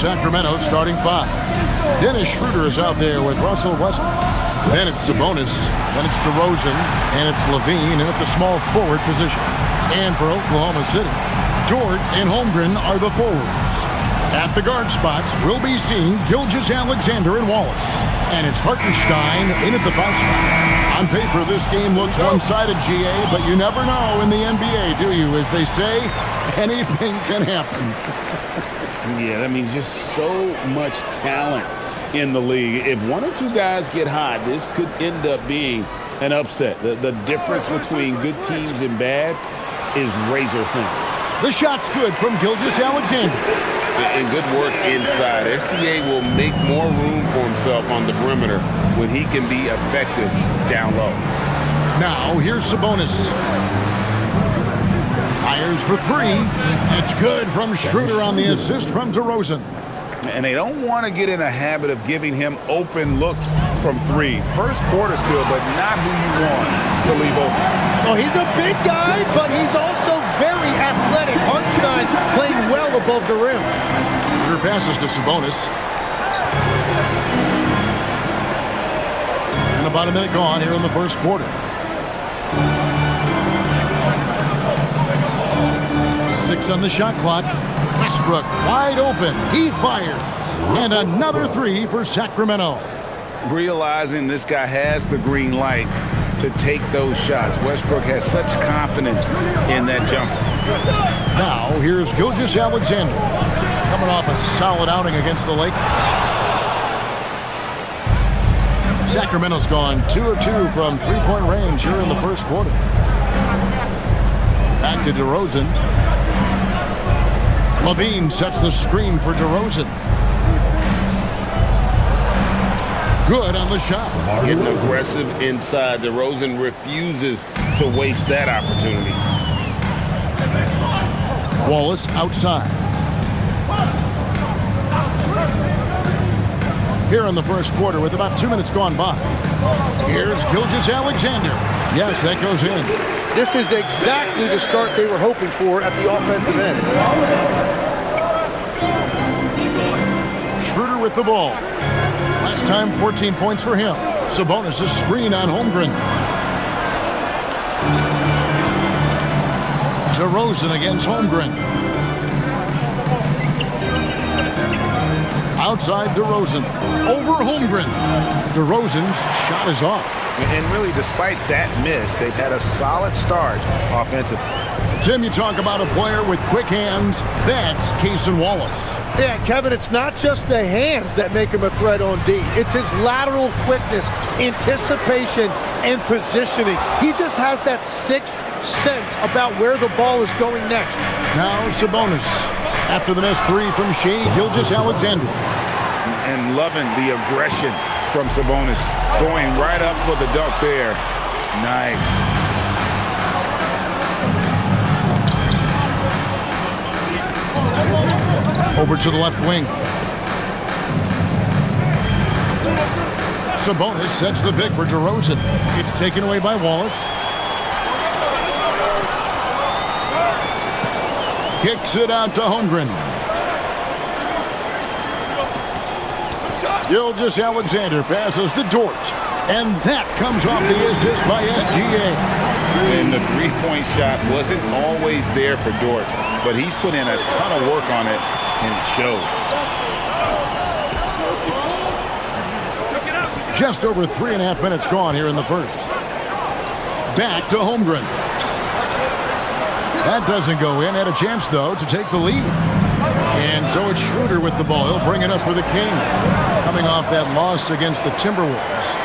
Sacramento starting five. Dennis Schroeder is out there with Russell Westbrook. Then it's Sabonis. Then it's DeRozan. And it's Levine in at the small forward position. And for Oklahoma City, Dort and Holmgren are the forwards. At the guard spots, we'll be seeing Gilgeous-Alexander and Wallace. And it's Hartenstein in at the 5 spot. On paper, this game looks one-sided, GA, but you never know in the NBA, do you? As they say, anything can happen. Yeah, that means just so much talent in the league. If one or two guys get hot, this could end up being an upset. The difference between good teams and bad is razor thin. The shot's good from Gilgeous-Alexander. And good work inside. SGA will make more room for himself on the perimeter when he can be effective down low. Now, here's Sabonis. Fires for three. It's good from Schroeder on the assist from DeRozan. And they don't want to get in a habit of giving him open looks from three. First quarter still, but not who you want to leave open. Well, he's a big guy, but he's also very athletic. Hartenstein's playing well above the rim. Her passes to Sabonis. And about a minute gone here in the first quarter. Six on the shot clock. Westbrook wide open. He fires. And another three for Sacramento. Realizing this guy has the green light to take those shots. Westbrook has such confidence in that jumper. Now, here's Gilgeous-Alexander. Coming off a solid outing against the Lakers. Sacramento's gone 2 of 2 from three-point range here in the first quarter. Back to DeRozan. Levine sets the screen for DeRozan. Good on the shot. Getting aggressive inside. DeRozan refuses to waste that opportunity. Wallace outside. Here in the first quarter with about 2 minutes gone by. Here's Gilgeous-Alexander. Yes, that goes in. This is exactly the start they were hoping for at the offensive end. Schroeder with the ball. Last time, 14 points for him. Sabonis' screen on Holmgren. DeRozan against Holmgren. Outside DeRozan. Over Holmgren. DeRozan's shot is off. And really, despite that miss, they've had a solid start offensively. Tim, you talk about a player with quick hands. That's Cason Wallace. Yeah, Kevin, it's not just the hands that make him a threat on D. It's his lateral quickness, anticipation, and positioning. He just has that sixth sense about where the ball is going next. Now Sabonis. After the missed three from Shea Gilgeous-Alexander. And loving the aggression from Sabonis. Going right up for the dunk there. Nice. Over to the left wing. Sabonis sets the pick for DeRozan. It's taken away by Wallace. Kicks it out to Holmgren. Gilgeous-Alexander passes to Dort. And that comes off the assist by SGA. And the three-point shot wasn't always there for Dort, but he's put in a ton of work on it, and it shows. Just over 3.5 minutes gone here in the first. Back to Holmgren. That doesn't go in. Had a chance, though, to take the lead. And so it's Schroeder with the ball. He'll bring it up for the Kings. Coming off that loss against the Timberwolves.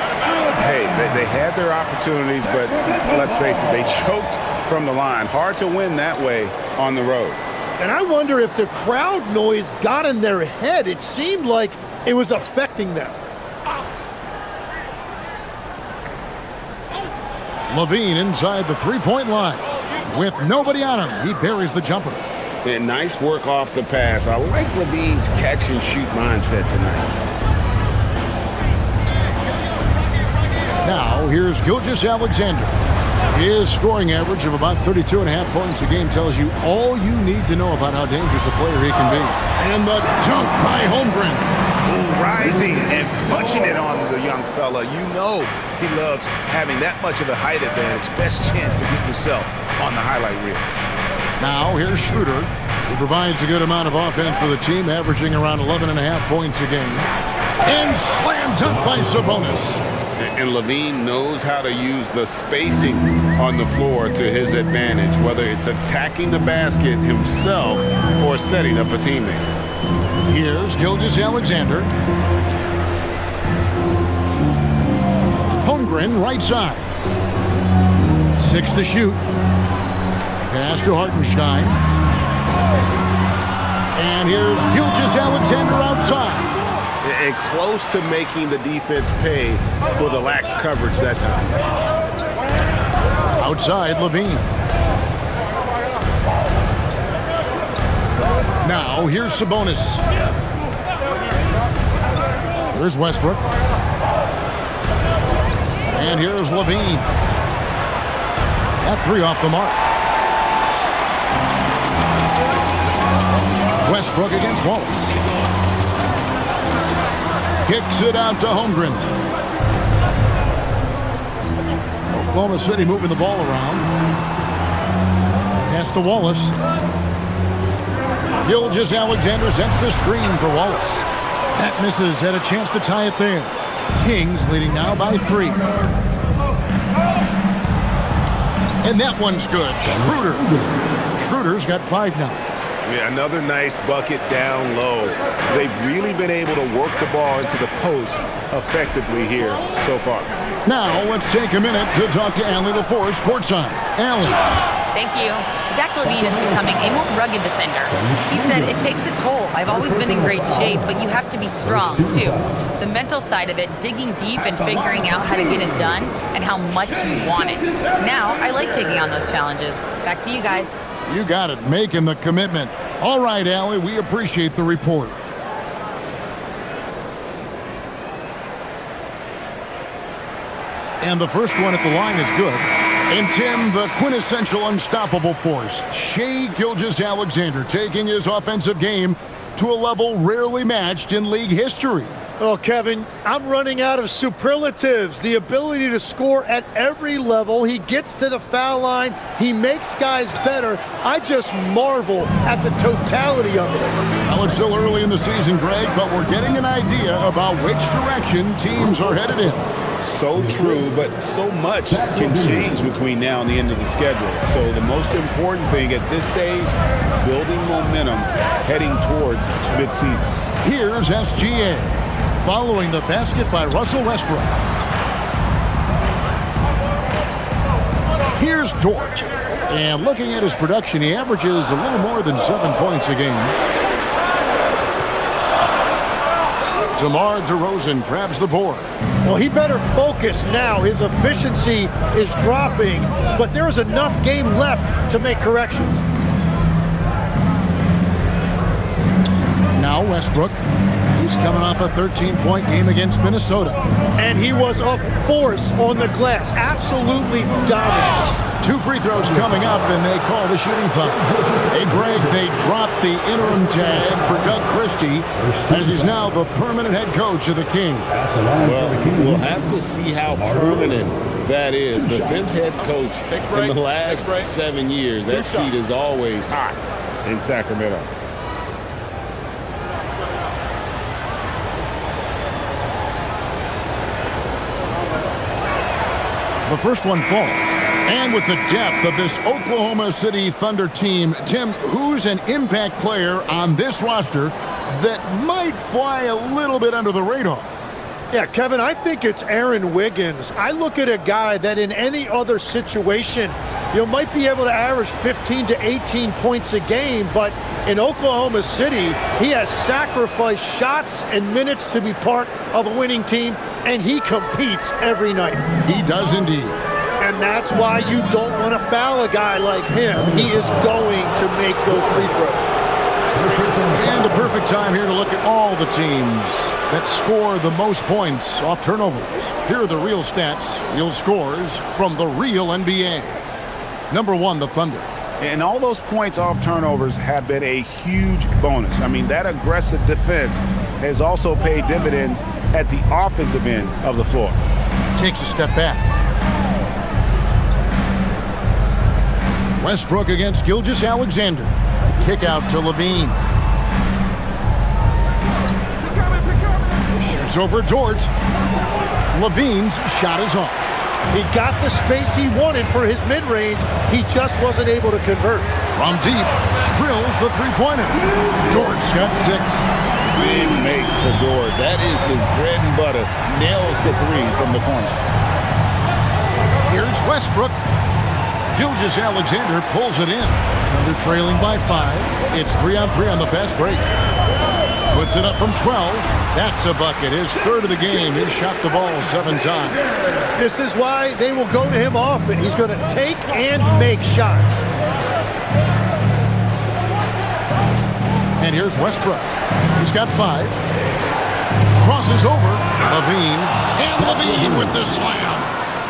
Hey, they had their opportunities, but let's face it, they choked from the line. Hard to win that way on the road. And I wonder if the crowd noise got in their head. It seemed like it was affecting them. Levine inside the three-point line. With nobody on him, he buries the jumper. And nice work off the pass. I like Levine's catch-and-shoot mindset tonight. Now, here's Gilgeous-Alexander. His scoring average of about 32.5 points a game tells you all you need to know about how dangerous a player he can be. And the dunk by Holmgren. Rising and punching it on the young fella. You know he loves having that much of a height advantage. Best chance to get himself on the highlight reel. Now here's Schroeder, who provides a good amount of offense for the team, averaging around 11.5 points a game. And slam dunk by Sabonis. And Levine knows how to use the spacing on the floor to his advantage, whether it's attacking the basket himself or setting up a teammate. Here's Gilgeous-Alexander. Holmgren right side. 6 to shoot. Pass to Hartenstein. And here's Gilgeous-Alexander outside. And close to making the defense pay for the lax coverage that time. Outside, Levine. Now, here's Sabonis. Here's Westbrook. And here's Levine. That 3 off the mark. Westbrook against Wallace. Kicks it out to Holmgren. Oklahoma City moving the ball around. Pass to Wallace. Gilgeous-Alexander sets the screen for Wallace. That misses. Had a chance to tie it there. Kings leading now by 3. And that one's good. Schroeder. Schroeder's got 5 now. Yeah, another nice bucket down low. They've really been able to work the ball into the post effectively here so far. Now let's take a minute to talk to Allie LaForce courtside. Allie. Thank you. Zach LaVine is becoming a more rugged defender. He said it takes a toll. I've always been in great shape, but you have to be strong too. The mental side of it, digging deep and figuring out how to get it done and how much you want it. Now I like taking on those challenges. Back to you guys. You got it, making the commitment. All right, Allie, we appreciate the report. And the first one at the line is good. And Tim, the quintessential unstoppable force, Shai Gilgeous-Alexander, taking his offensive game to a level rarely matched in league history. Oh, Kevin, I'm running out of superlatives. The ability to score at every level. He gets to the foul line. He makes guys better. I just marvel at the totality of it. Well, it's still early in the season, Greg, but we're getting an idea about which direction teams are headed in. So true, but so much can change between now and the end of the schedule. So the most important thing at this stage, building momentum heading towards midseason. Here's SGA. Following the basket by Russell Westbrook. Here's Dort. And looking at his production, he averages a little more than 7 points a game. DeMar DeRozan grabs the board. Well, he better focus now. His efficiency is dropping, but there is enough game left to make corrections. Now Westbrook. He's coming off a 13-point game against Minnesota. And he was a force on the glass. Absolutely dominant. 2 free throws coming up, and they call the shooting foul. Hey, Greg, they dropped the interim tag for Doug Christie, as he's now the permanent head coach of the Kings. Well, we'll have to see how permanent that is. The 5th head coach in the last 7 years. That seat is always hot in Sacramento. The first one falls. And with the depth of this Oklahoma City Thunder team, Tim, who's an impact player on this roster that might fly a little bit under the radar? Yeah, Kevin, I think it's Aaron Wiggins. I look at a guy that in any other situation, you might be able to average 15 to 18 points a game, but in Oklahoma City, he has sacrificed shots and minutes to be part of a winning team, and he competes every night. He does indeed. And that's why you don't want to foul a guy like him. He is going to make those free throws. And a perfect time here to look at all the teams that score the most points off turnovers. Here are the real stats, real scores from the real NBA. Number 1, the Thunder. And all those points off turnovers have been a huge bonus. I mean, that aggressive defense has also paid dividends at the offensive end of the floor. Takes a step back. Westbrook against Gilgeous-Alexander. Kick out to Levine. Shoots over Dort. Levine's shot is off. He got the space he wanted for his mid-range. He just wasn't able to convert. From deep, drills the three-pointer. Dort's got 6. Big make for Dort. That is his bread and butter. Nails the 3 from the corner. Here's Westbrook. Gilgeous-Alexander pulls it in. Thunder trailing by 5. It's 3-on-3 on the fast break. Puts it up from 12. That's a bucket. His 3rd of the game. He's shot the ball 7 times. This is why they will go to him often. He's going to take and make shots. And here's Westbrook. He's got 5. Crosses over. Levine. And Levine with the slam.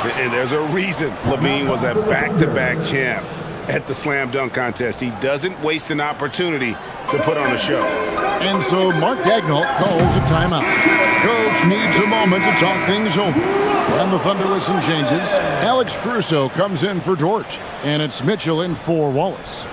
And there's a reason Levine was a back-to-back champ at the slam dunk contest. He doesn't waste an opportunity to put on a show. And so Mark Dagnall calls a timeout. Coach needs a moment to talk things over. And the Thunder with some changes. Alex Caruso comes in for Dort. And it's Mitchell in for Wallace.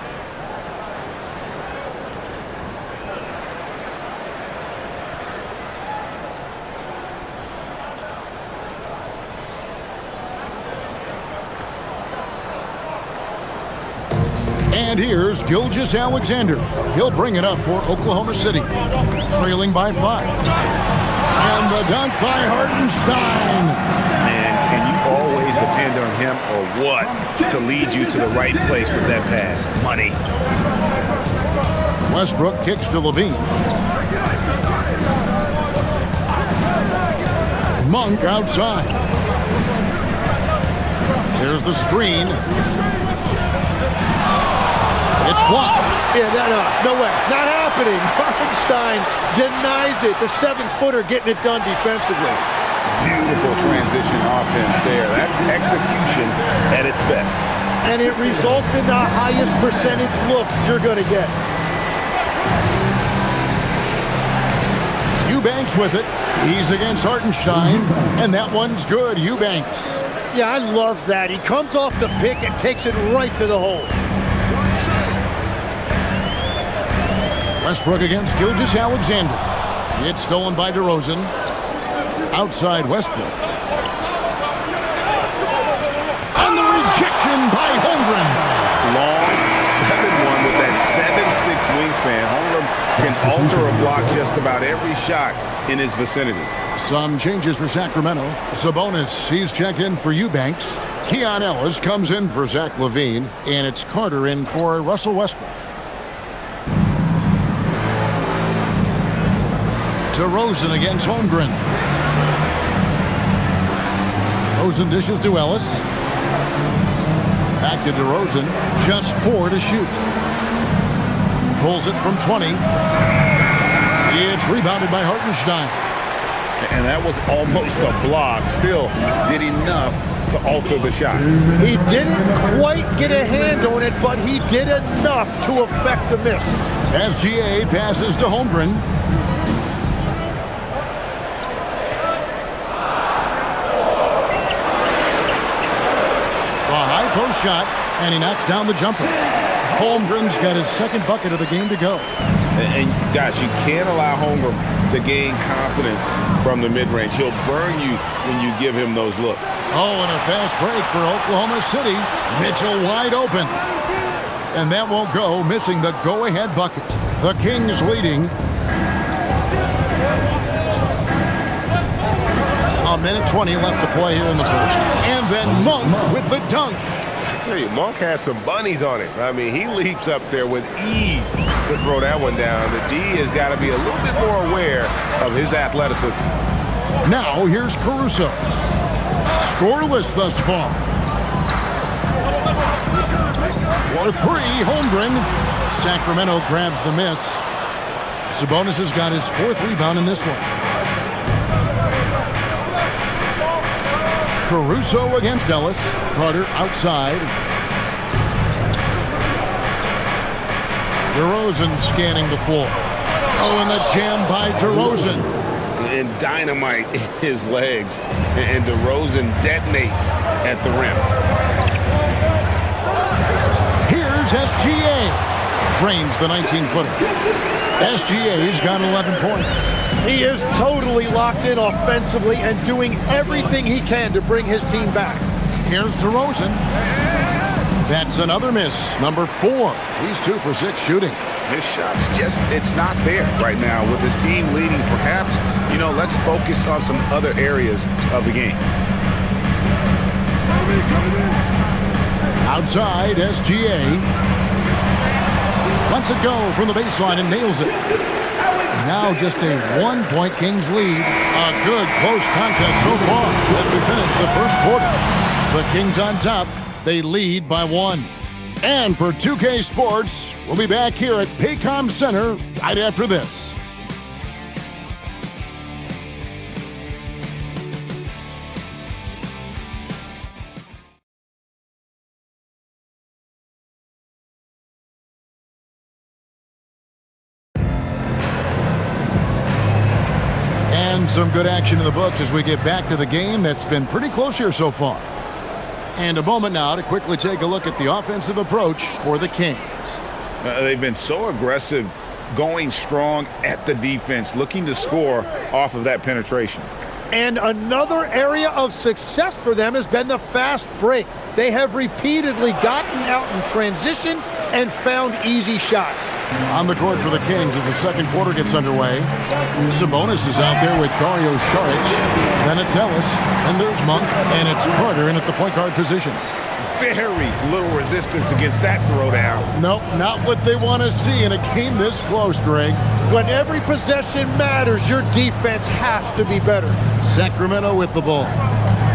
And here's Gilgeous-Alexander. He'll bring it up for Oklahoma City. Trailing by 5. And the dunk by Hartenstein. Man, can you always depend on him or what to lead you to the right place with that pass? Money. Westbrook kicks to Levine. Monk outside. There's the screen. It's blocked. Yeah, no way. Not happening. Hartenstein denies it. The 7-footer getting it done defensively. Beautiful transition offense there. That's execution at its best. And it results in the highest percentage look you're going to get. Eubanks with it. He's against Hartenstein. And that one's good. Eubanks. Yeah, I love that. He comes off the pick and takes it right to the hole. Westbrook against Gilgeous-Alexander. It's stolen by DeRozan. Outside Westbrook. And the rejection by Holmgren. Long 7-1 with that 7'6" wingspan. Holmgren can alter a block just about every shot in his vicinity. Some changes for Sacramento. Sabonis, he's checked in for Eubanks. Keon Ellis comes in for Zach LaVine. And it's Carter in for Russell Westbrook. DeRozan against Holmgren. DeRozan dishes to Ellis. Back to DeRozan. Just 4 to shoot. Pulls it from 20. It's rebounded by Hartenstein. And that was almost a block. Still did enough to alter the shot. He didn't quite get a hand on it, but he did enough to affect the miss. SGA passes to Holmgren. Post shot, and he knocks down the jumper. Holmgren's got his 2nd bucket of the game to go. And guys, you can't allow Holmgren to gain confidence from the mid-range. He'll burn you when you give him those looks. Oh, and a fast break for Oklahoma City. Mitchell wide open. And that won't go, missing the go-ahead bucket. The Kings leading. A minute 20 left to play here in the first. And then Monk with the dunk. I tell you, Monk has some bunnies on it. I mean, he leaps up there with ease to throw that one down. The D has got to be a little bit more aware of his athleticism. Now here's Caruso. Scoreless thus far. For 3, Holmgren. Sacramento grabs the miss. Sabonis has got his 4th rebound in this one. Caruso against Ellis. Carter outside. DeRozan scanning the floor. Oh, and the jam by DeRozan. And dynamite in his legs. And DeRozan detonates at the rim. Here's SGA. Drains the 19-footer. SGA's got 11 points. He is totally locked in offensively and doing everything he can to bring his team back. Here's DeRozan. That's another miss. Number 4. He's 2 for 6 shooting. His shot's just, it's not there right now with his team leading. Perhaps, let's focus on some other areas of the game. Outside, SGA. Lets it go from the baseline and nails it. Now just a 1-point Kings lead. A good close contest so far as we finish the first quarter. The Kings on top. They lead by 1. And for 2K Sports, we'll be back here at Paycom Center right after this. And some good action in the books as we get back to the game that's been pretty close here so far. And a moment now to quickly take a look at the offensive approach for the Kings. They've been so aggressive, going strong at the defense, looking to score off of that penetration. And another area of success for them has been the fast break. They have repeatedly gotten out in transition and found easy shots. On the court for the Kings as the second quarter gets underway. Sabonis is out there with Dario Saric. Then it's Ellis, and there's Monk, and it's Carter in at the point guard position. Very little resistance against that throwdown. Nope, not what they want to see in a game this close, Greg. When every possession matters, your defense has to be better. Sacramento with the ball.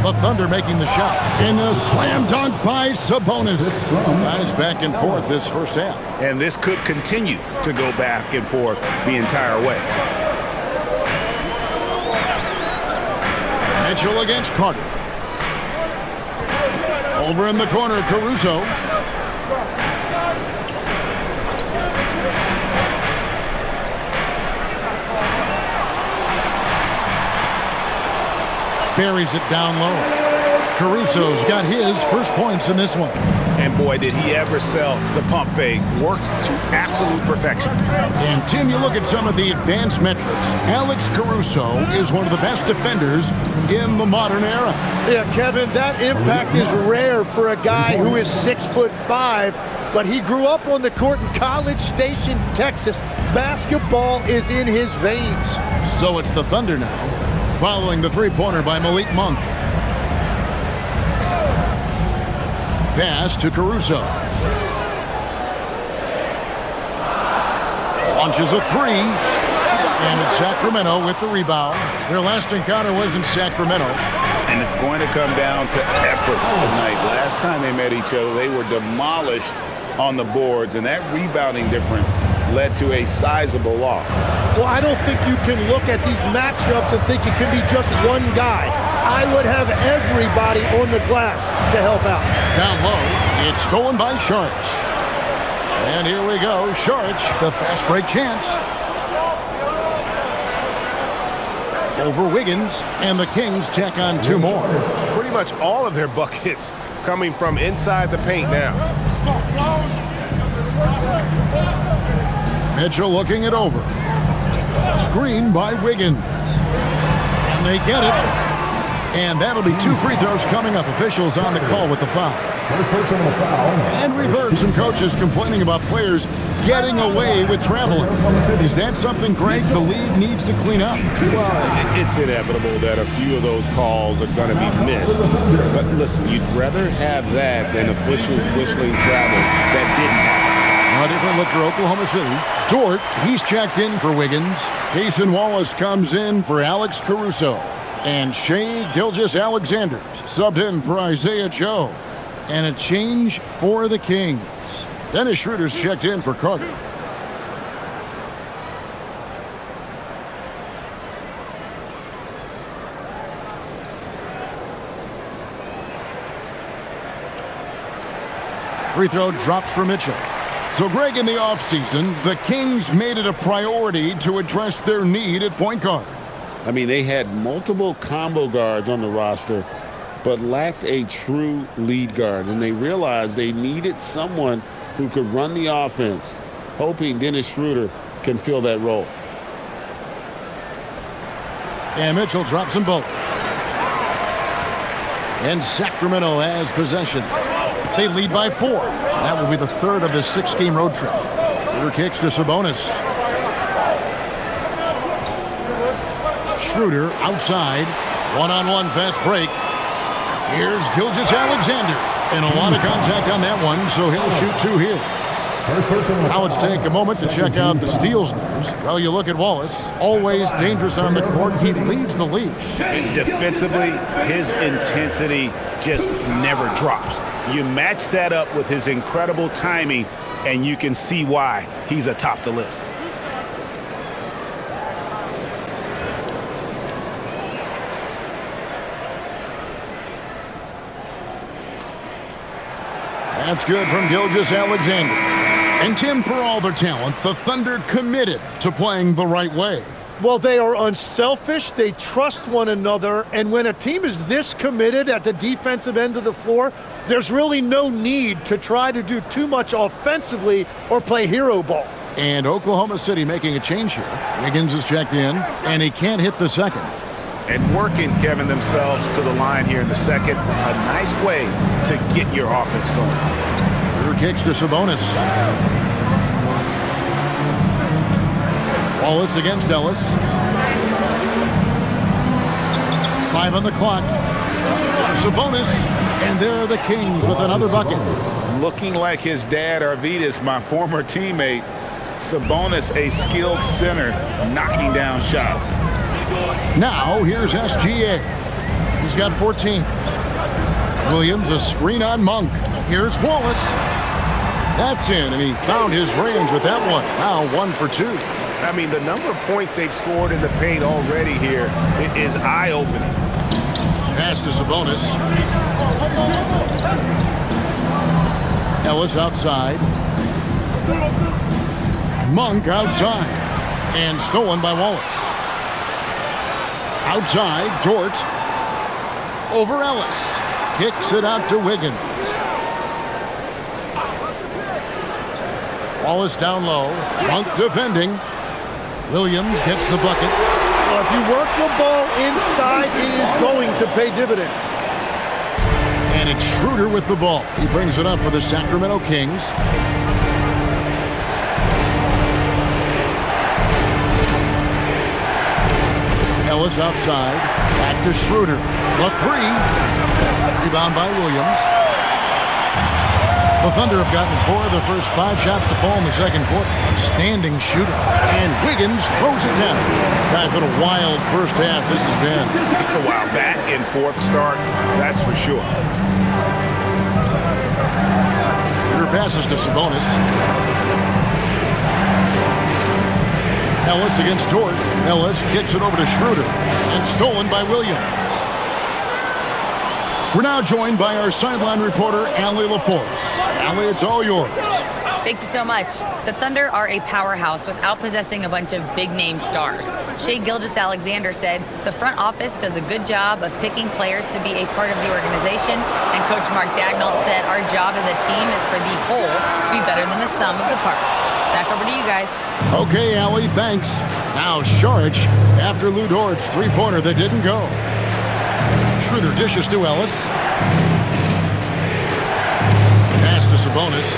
The Thunder making the shot. And a slam dunk by Sabonis. Guys back and forth this first half. And this could continue to go back and forth the entire way. Mitchell against Carter. Over in the corner, Caruso. Buries it down low. Caruso's got his first points in this one. And boy, did he ever sell the pump fake. Worked to absolute perfection. And Tim, you look at some of the advanced metrics. Alex Caruso is one of the best defenders in the modern era. Yeah, Kevin, that impact is rare for a guy who is 6'5", but he grew up on the court in College Station, Texas. Basketball is in his veins. So it's the Thunder now, following the three-pointer by Malik Monk. Pass to Caruso. Launches a three. And it's Sacramento with the rebound. Their last encounter was in Sacramento. And it's going to come down to effort tonight. Last time they met each other, they were demolished on the boards, and that rebounding difference led to a sizable loss. Well, I don't think you can look at these matchups and think it can be just one guy. I would have everybody on the glass to help out. Down low, it's stolen by Saric. And here we go, Saric, the fast break chance. Over Wiggins, and the Kings tack on two more. Pretty much all of their buckets coming from inside the paint now. Mitchell looking it over. Screen by Wiggins. And they get it. And that'll be two free throws coming up. Officials on the call with the foul. And we've heard some coaches complaining about players getting away with traveling. Is that something, Greg, the league needs to clean up? Well, it's inevitable that a few of those calls are going to be missed. But listen, you'd rather have that than officials whistling travel that didn't happen. A different look for Oklahoma City. Dort, he's checked in for Wiggins. Cason Wallace comes in for Alex Caruso. And Shai Gilgeous-Alexander subbed in for Isaiah Joe. And a change for the Kings. Dennis Schroeder's checked in for Carter. Free throw drops for Mitchell. So, Greg, in the offseason, the Kings made it a priority to address their need at point guard. I mean, they had multiple combo guards on the roster, but lacked a true lead guard. And they realized they needed someone who could run the offense, hoping Dennis Schroeder can fill that role. And Mitchell drops them both. And Sacramento has possession. They lead by 4. That will be the third of this 6-game road trip. Schroeder kicks to Sabonis. Schroeder outside. One-on-one fast break. Here's Gilgeous-Alexander. And a lot of contact on that one, so he'll shoot 2 here. Now let's take a moment to check out the steals leaders. Well, you look at Wallace, always dangerous on the court. He leads the league. And defensively, his intensity just never drops. You match that up with his incredible timing, and you can see why he's atop the list. That's good from Gilgeous-Alexander. And, Tim, for all their talent, the Thunder committed to playing the right way. Well, they are unselfish. They trust one another. And when a team is this committed at the defensive end of the floor, there's really no need to try to do too much offensively or play hero ball. And Oklahoma City making a change here. Wiggins is checked in, and he can't hit the second. And working, Kevin, themselves to the line here in the second. A nice way to get your offense going. Schroeder kicks to Sabonis. Wallace against Ellis. 5 on the clock. Sabonis, and there are the Kings with another bucket. Looking like his dad, Arvydas, my former teammate. Sabonis, a skilled center, knocking down shots. Now, here's SGA. He's got 14. Williams, a screen on Monk. Here's Wallace. That's in, and he found his range with that one. Now 1 for 2. I mean, the number of points they've scored in the paint already here is eye-opening. Pass to Sabonis. Ellis outside. Monk outside. And stolen by Wallace. Outside, Dort. Over Ellis. Kicks it out to Wiggins. Wallace down low. Monk defending. Williams gets the bucket. Well, if you work the ball inside, it is going to pay dividends. And it's Schroeder with the ball. He brings it up for the Sacramento Kings. Ellis outside. Back to Schroeder. The 3. Rebound by Williams. The Thunder have gotten 4 of their first 5 shots to fall in the second quarter. Outstanding shooter. And Wiggins throws it down. Guys, what a wild first half this has been. Wow, back and forth start, that's for sure. Schroeder passes to Sabonis. Ellis against Dort. Ellis kicks it over to Schroeder. And stolen by Williams. We're now joined by our sideline reporter, Allie LaForce. Allie, it's all yours. Thank you so much. The Thunder are a powerhouse without possessing a bunch of big-name stars. Shai Gilgeous-Alexander said, the front office does a good job of picking players to be a part of the organization, and Coach Mark Daigneault said, our job as a team is for the whole to be better than the sum of the parts. Back over to you guys. Okay, Allie, thanks. Now Saric after Lou Dort's three-pointer that didn't go. Schroeder dishes to Ellis. Pass to Sabonis.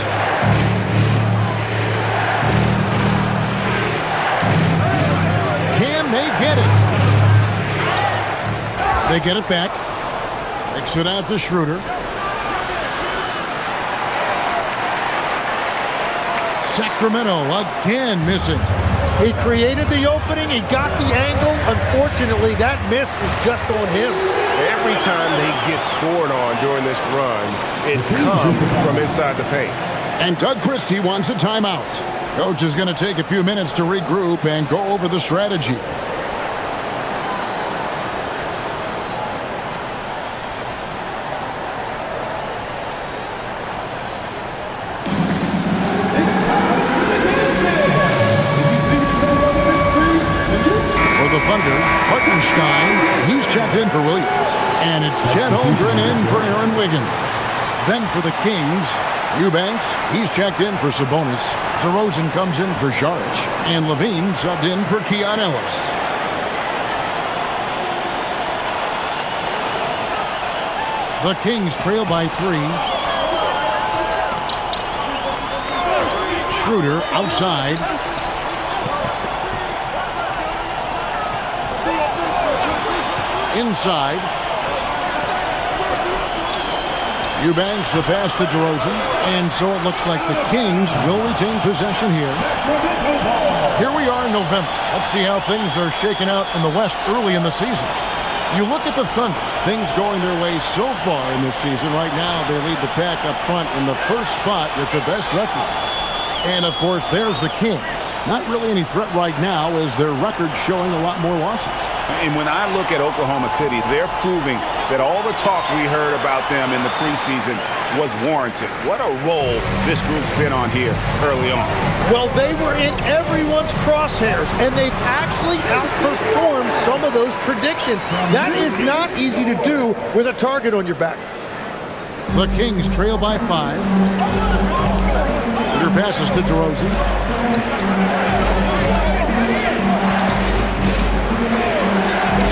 Can they get it? They get it back. Kicks it out to Schroeder. Sacramento again missing. He created the opening. He got the angle. Unfortunately, that miss was just on him. Every time they get scored on during this run, it's come from inside the paint. And Doug Christie wants a timeout. Coach is going to take a few minutes to regroup and go over the strategy. Thunder, Hartenstein. He's checked in for Williams. And it's Chet Holmgren in for Aaron Wiggins. Then for the Kings, Eubanks. He's checked in for Sabonis. DeRozan comes in for Saric. And Levine subbed in for Keon Ellis. The Kings trail by 3. Schroeder outside. Inside. Eubanks the pass to DeRozan. And so it looks like the Kings will retain possession here. Here we are in November. Let's see how things are shaking out in the West early in the season. You look at the Thunder, things going their way so far in this season. Right now, they lead the pack up front in the first spot with the best record. And, of course, there's the Kings. Not really any threat right now as their record showing a lot more losses. And when I look at Oklahoma City, they're proving that all the talk we heard about them in the preseason was warranted. What a role this group's been on here early on. Well, they were in everyone's crosshairs, and they've actually outperformed some of those predictions. That is not easy to do with a target on your back. The Kings trail by 5. Your passes to DeRozan.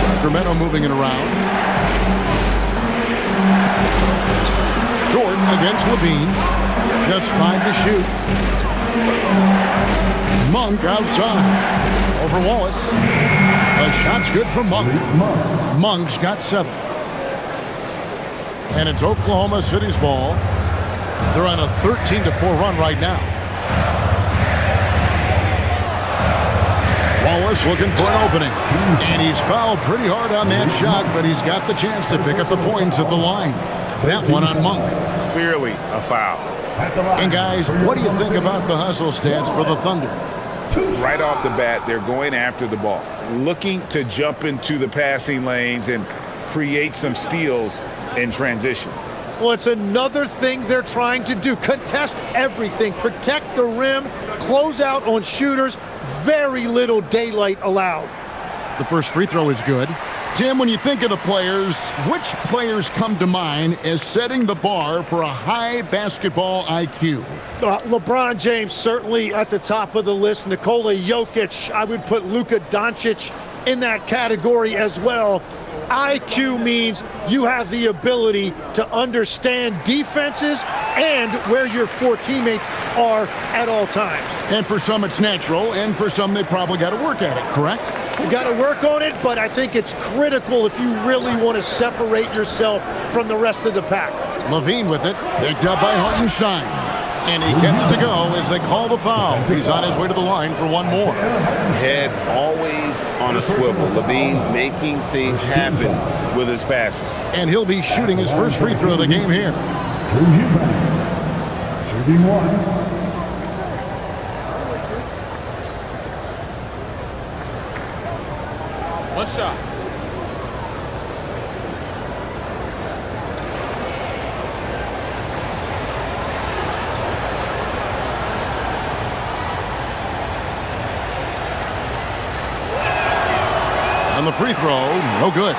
Sacramento moving it around. Jordan against Levine. Just 5 to shoot. Monk outside. Over Wallace. The shot's good for Monk. Monk's got 7. And it's Oklahoma City's ball. They're on a 13-4 run right now. Wallace looking for an opening. And he's fouled pretty hard on that shot, but he's got the chance to pick up the points at the line. That one on Monk. Clearly a foul. And guys, what do you think about the hustle stats for the Thunder? Right off the bat, they're going after the ball, looking to jump into the passing lanes and create some steals in transition. Well, it's another thing they're trying to do. Contest everything. Protect the rim. Close out on shooters. Very little daylight allowed. The first free throw is good. Tim, when you think of the players, which players come to mind as setting the bar for a high basketball IQ? LeBron James certainly at the top of the list. Nikola Jokic. I would put Luka Doncic in that category as well. IQ means you have the ability to understand defenses and where your 4 teammates are at all times. And for some it's natural, and for some they probably got to work at it, correct? You got to work on it, but I think it's critical if you really want to separate yourself from the rest of the pack. Levine with it, picked up by Hartenstein. And he gets it to go as they call the foul. He's on his way to the line for one more. Head always on a swivel. Levine making things happen with his passing. And he'll be shooting his first free throw of the game here. Shooting 1. One shot. On the free throw, no good.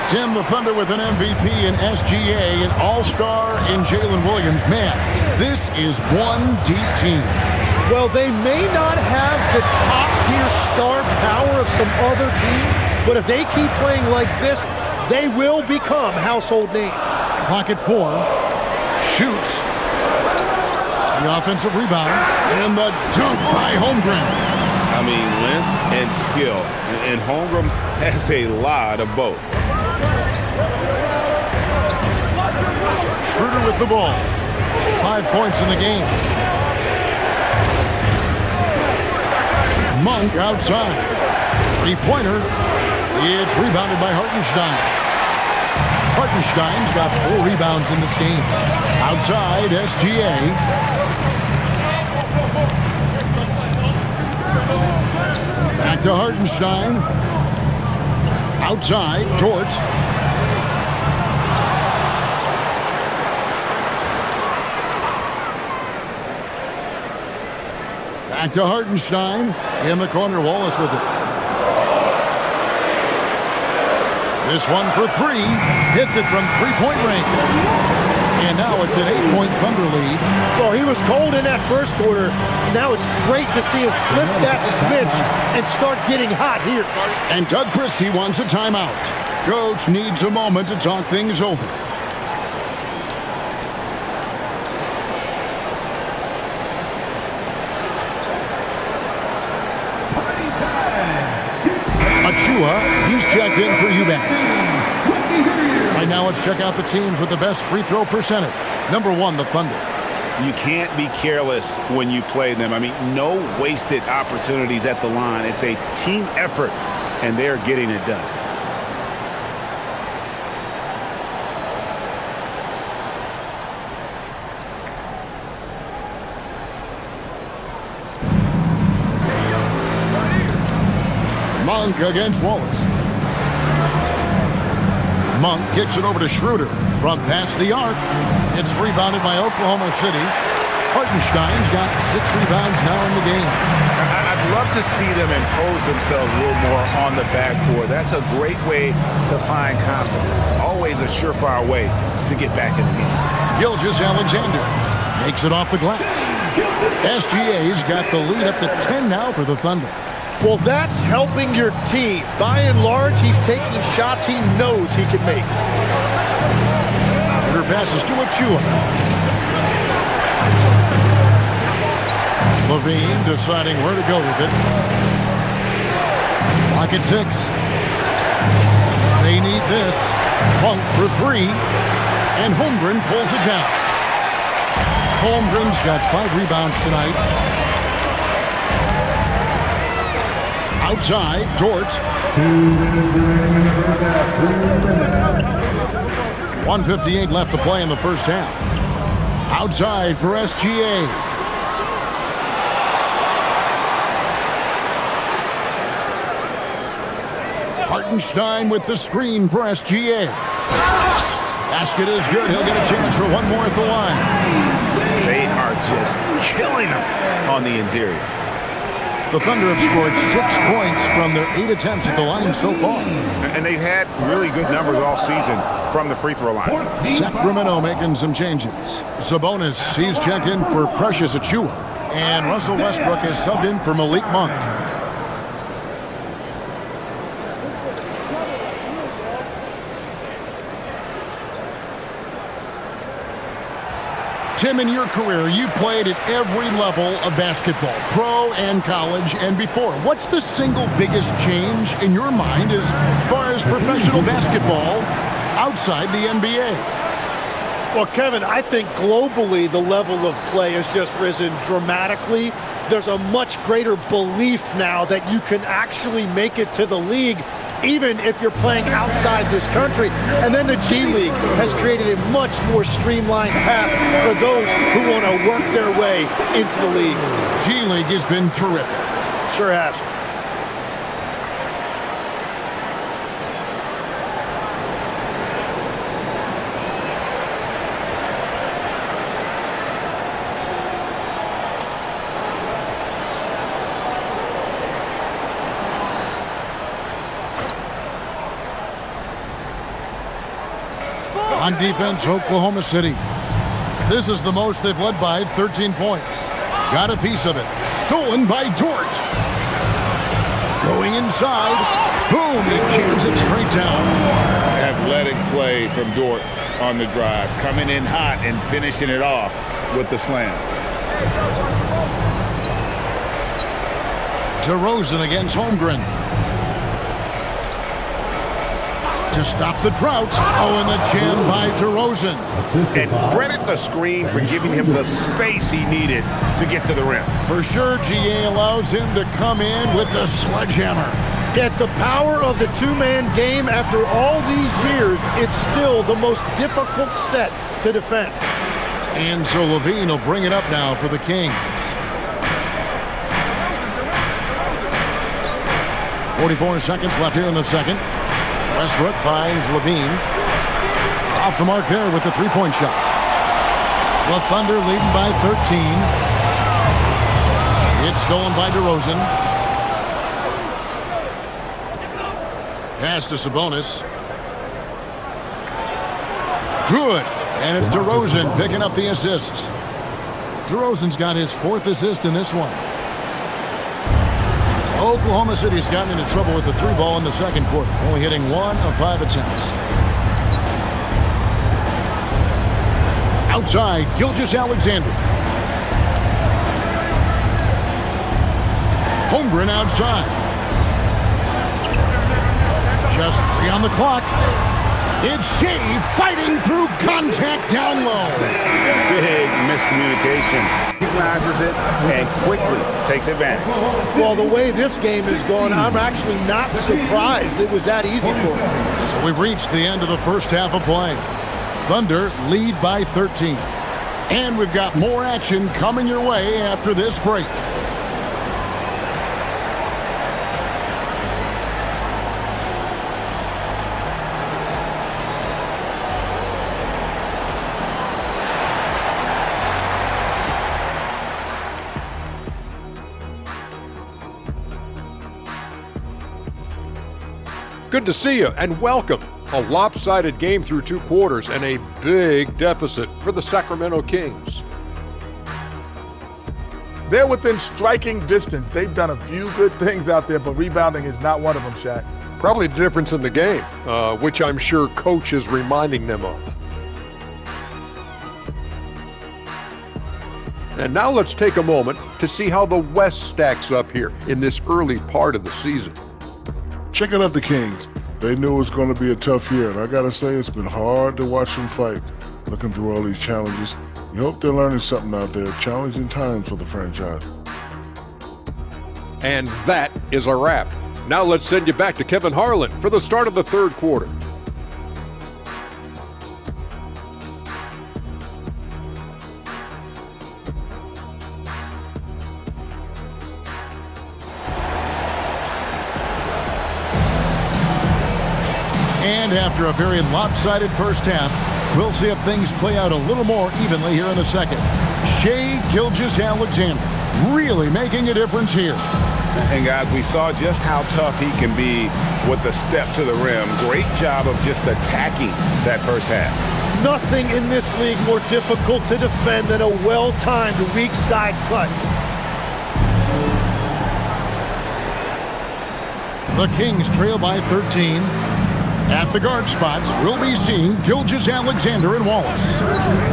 Tim, the Thunder with an MVP in SGA, an all-star in Jalen Williams. Man, this is one deep team. Well, they may not have the top-tier star power of some other teams, but if they keep playing like this, they will become household names. Clock at 4. Shoots. The offensive rebound. And the dunk by Holmgren. I mean, length and skill. And Holmgren has a lot of both. Schroeder with the ball. 5 points in the game. Monk outside. 3-pointer. It's rebounded by Hartenstein. Hartenstein's got 4 rebounds in this game. Outside, SGA. Back to Hartenstein. Outside, Torch. Back to Hartenstein. In the corner, Wallace with it. This one for three. Hits it from three-point range. And now it's an 8-point Thunder lead. Well, he was cold in that first quarter. Now it's great to see him flip that switch and start getting hot here. And Doug Christie wants a timeout. Coach needs a moment to talk things over. Achua, he's checked in for Eubanks. Right now, let's check out the teams with the best free throw percentage. Number 1, the Thunder. You can't be careless when you play them. I mean, no wasted opportunities at the line. It's a team effort, and they're getting it done. Monk against Wallace. Monk kicks it over to Schroeder from past the arc. It's rebounded by Oklahoma City. Hartenstein's got 6 rebounds now in the game. I'd love to see them impose themselves a little more on the backboard. That's a great way to find confidence. Always a surefire way to get back in the game. Gilgeous-Alexander makes it off the glass. SGA's got the lead up to 10 now for the Thunder. Well, that's helping your team. By and large, he's taking shots he knows he can make. Her passes to Achua. Levine deciding where to go with it. Lock at 6. They need this. Monk for 3. And Holmgren pulls it down. Holmgren's got 5 rebounds tonight. Outside, Dort. 1:58 left to play in the first half. Outside for SGA. Hartenstein with the screen for SGA. Basket is good. He'll get a chance for one more at the line. They are just killing them on the interior. The Thunder have scored 6 points from their 8 attempts at the line so far. And they've had really good numbers all season from the free throw line. Sacramento making some changes. Sabonis, he's checked in for Precious Achua. And Russell Westbrook is subbed in for Malik Monk. Tim, in your career, you played at every level of basketball, pro and college and before. What's the single biggest change in your mind as far as professional basketball outside the NBA? Well, Kevin, I think globally the level of play has just risen dramatically. There's a much greater belief now that you can actually make it to the league even if you're playing outside this country. And then the G League has created a much more streamlined path for those who want to work their way into the league. G League has been terrific. Sure has. On defense, Oklahoma City. This is the most they've led by, 13 points. Got a piece of it. Stolen by Dort. Going inside. Boom, he jams it straight down. Athletic play from Dort on the drive. Coming in hot and finishing it off with the slam. DeRozan against Holmgren. To stop the drought. Oh, and the jam by DeRozan. And credit the screen for giving him the space he needed to get to the rim. For sure, GA allows him to come in with the sledgehammer. Yeah, it's the power of the two-man game. After all these years, it's still the most difficult set to defend. And so Levine will bring it up now for the Kings. 44 seconds left here in the second. Westbrook finds Levine. Off the mark there with the three-point shot. The Thunder leading by 13. It's stolen by DeRozan. Pass to Sabonis. Good. And it's DeRozan picking up the assists. DeRozan's got his 4th assist in this one. Oklahoma City's gotten into trouble with the 3-ball in the second quarter, only hitting 1 of 5 attempts. Outside, Gilgeous-Alexander. Holmgren outside. Just 3 on the clock. It's Shea fighting through contact down low. Big miscommunication. Recognizes it and quickly takes advantage. Well, the way this game is going, I'm actually not surprised it was that easy for him. So we've reached the end of the first half of play. Thunder lead by 13. And we've got more action coming your way after this break. Good to see you and welcome. A lopsided game through 2 quarters and a big deficit for the Sacramento Kings. They're within striking distance. They've done a few good things out there, but rebounding is not one of them, Shaq. Probably the difference in the game, which I'm sure Coach is reminding them of. And now let's take a moment to see how the West stacks up here in this early part of the season. Checking out the Kings. They knew it was going to be a tough year, and I got to say it's been hard to watch them fight, looking through all these challenges. You hope they're learning something out there, challenging times for the franchise. And that is a wrap. Now let's send you back to Kevin Harlan for the start of the 3rd quarter. And after a very lopsided first half, we'll see if things play out a little more evenly here in the second. Shea Gilgeous-Alexander really making a difference here. And guys, we saw just how tough he can be with the step to the rim. Great job of just attacking that first half. Nothing in this league more difficult to defend than a well-timed weak side cut. The Kings trail by 13. At the guard spots, we'll be seeing Gilgeous-Alexander and Wallace.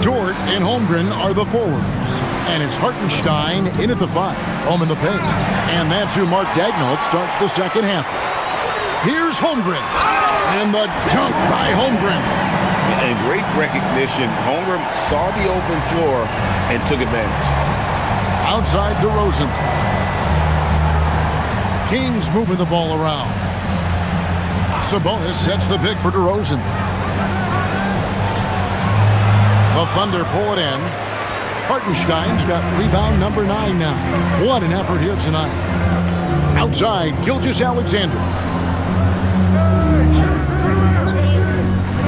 Dort and Holmgren are the forwards. And it's Hartenstein in at the 5, home in the paint. And that's who Mark Daigneault starts the second half. Here's Holmgren. And the dunk by Holmgren. And great recognition. Holmgren saw the open floor and took advantage. Outside DeRozan. Kings moving the ball around. Sabonis sets the pick for DeRozan. The Thunder pull it in. Hartenstein's got rebound number 9 now. What an effort here tonight. Outside, Gilgeous-Alexander.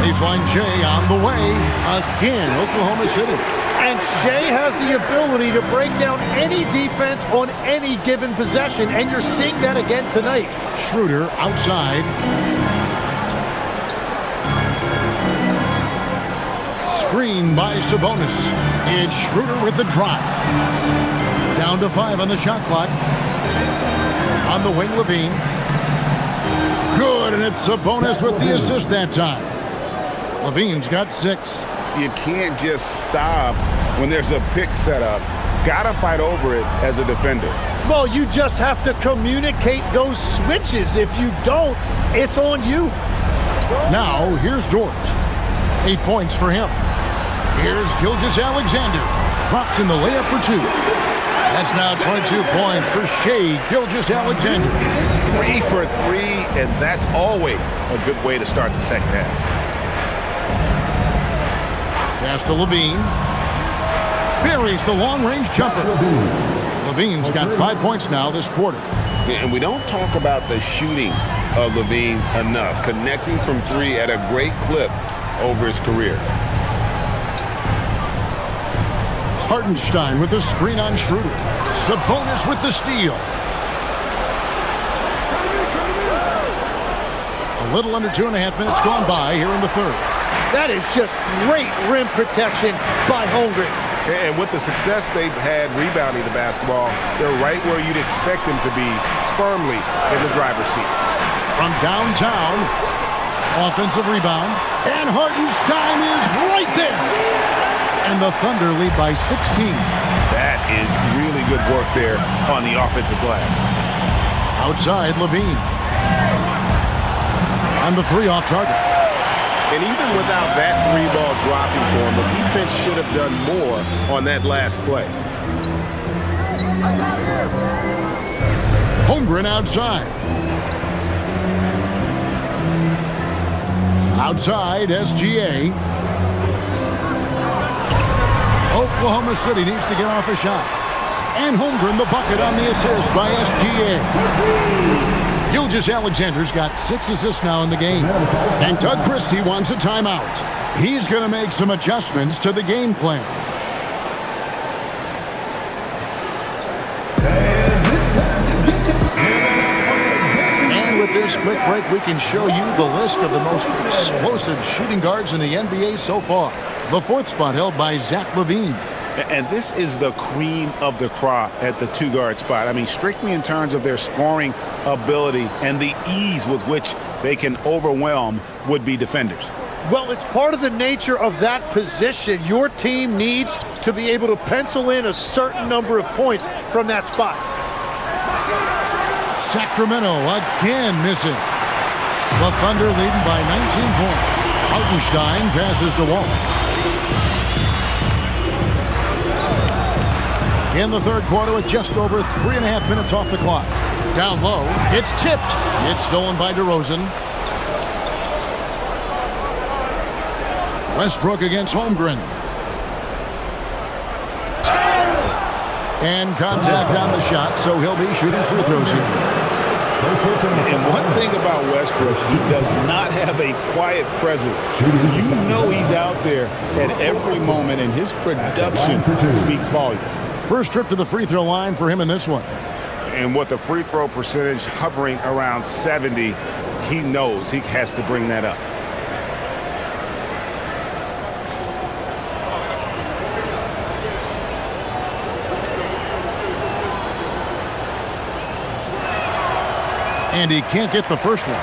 Baseline Shea on the way. Again, Oklahoma City. And Shea has the ability to break down any defense on any given possession, and you're seeing that again tonight. Schroeder outside. Screen by Sabonis. It's Schroeder with the drive. Down to 5 on the shot clock. On the wing, Levine. Good, and it's Sabonis with the assist that time. Levine's got 6. You can't just stop when there's a pick set up. Gotta fight over it as a defender. Well, you just have to communicate those switches. If you don't, it's on you. Now, here's Dort. 8 points for him. Here's Gilgeous-Alexander. Drops in the layup for 2. That's now 22 points for Shea Gilgeous-Alexander. 3 for 3, and that's always a good way to start the second half. Pass to Levine. Buries the long-range jumper. Levine's got 5 points now this quarter. And we don't talk about the shooting of Levine enough. Connecting from 3 at a great clip over his career. Hartenstein with the screen on Schroeder. Sabonis with the steal. A little under 2.5 minutes gone by here in the third. That is just great rim protection by Holmgren. And with the success they've had rebounding the basketball, they're right where you'd expect them to be, firmly in the driver's seat. From downtown, offensive rebound, and Hartenstein is right there. And the Thunder lead by 16. That is really good work there on the offensive glass. Outside, Levine. And the three off target. And even without that three-ball dropping for him, the defense should have done more on that last play. Holmgren outside. Outside, SGA. Oklahoma City needs to get off a shot. And Holmgren the bucket on the assist by SGA. Gilgeous-Alexander's got 6 assists now in the game. And Doug Christie wants a timeout. He's going to make some adjustments to the game plan. And with this quick break, we can show you the list of the most explosive shooting guards in the NBA so far. The 4th spot held by Zach LaVine. And this is the cream of the crop at the 2-guard spot. I mean, strictly in terms of their scoring ability and the ease with which they can overwhelm would-be defenders. Well, it's part of the nature of that position. Your team needs to be able to pencil in a certain number of points from that spot. Sacramento again missing. The Thunder leading by 19 points. Hartenstein passes to Wallace. In the third quarter with just over 3.5 minutes off the clock. Down low, it's tipped. It's stolen by DeRozan. Westbrook against Holmgren. And contact on the shot, so he'll be shooting free throws here. And one thing about Westbrook, he does not have a quiet presence. You know he's out there at every moment, and his production speaks volumes. First trip to the free throw line for him in this one. And with the free throw percentage hovering around 70, he knows he has to bring that up. And he can't get the first one.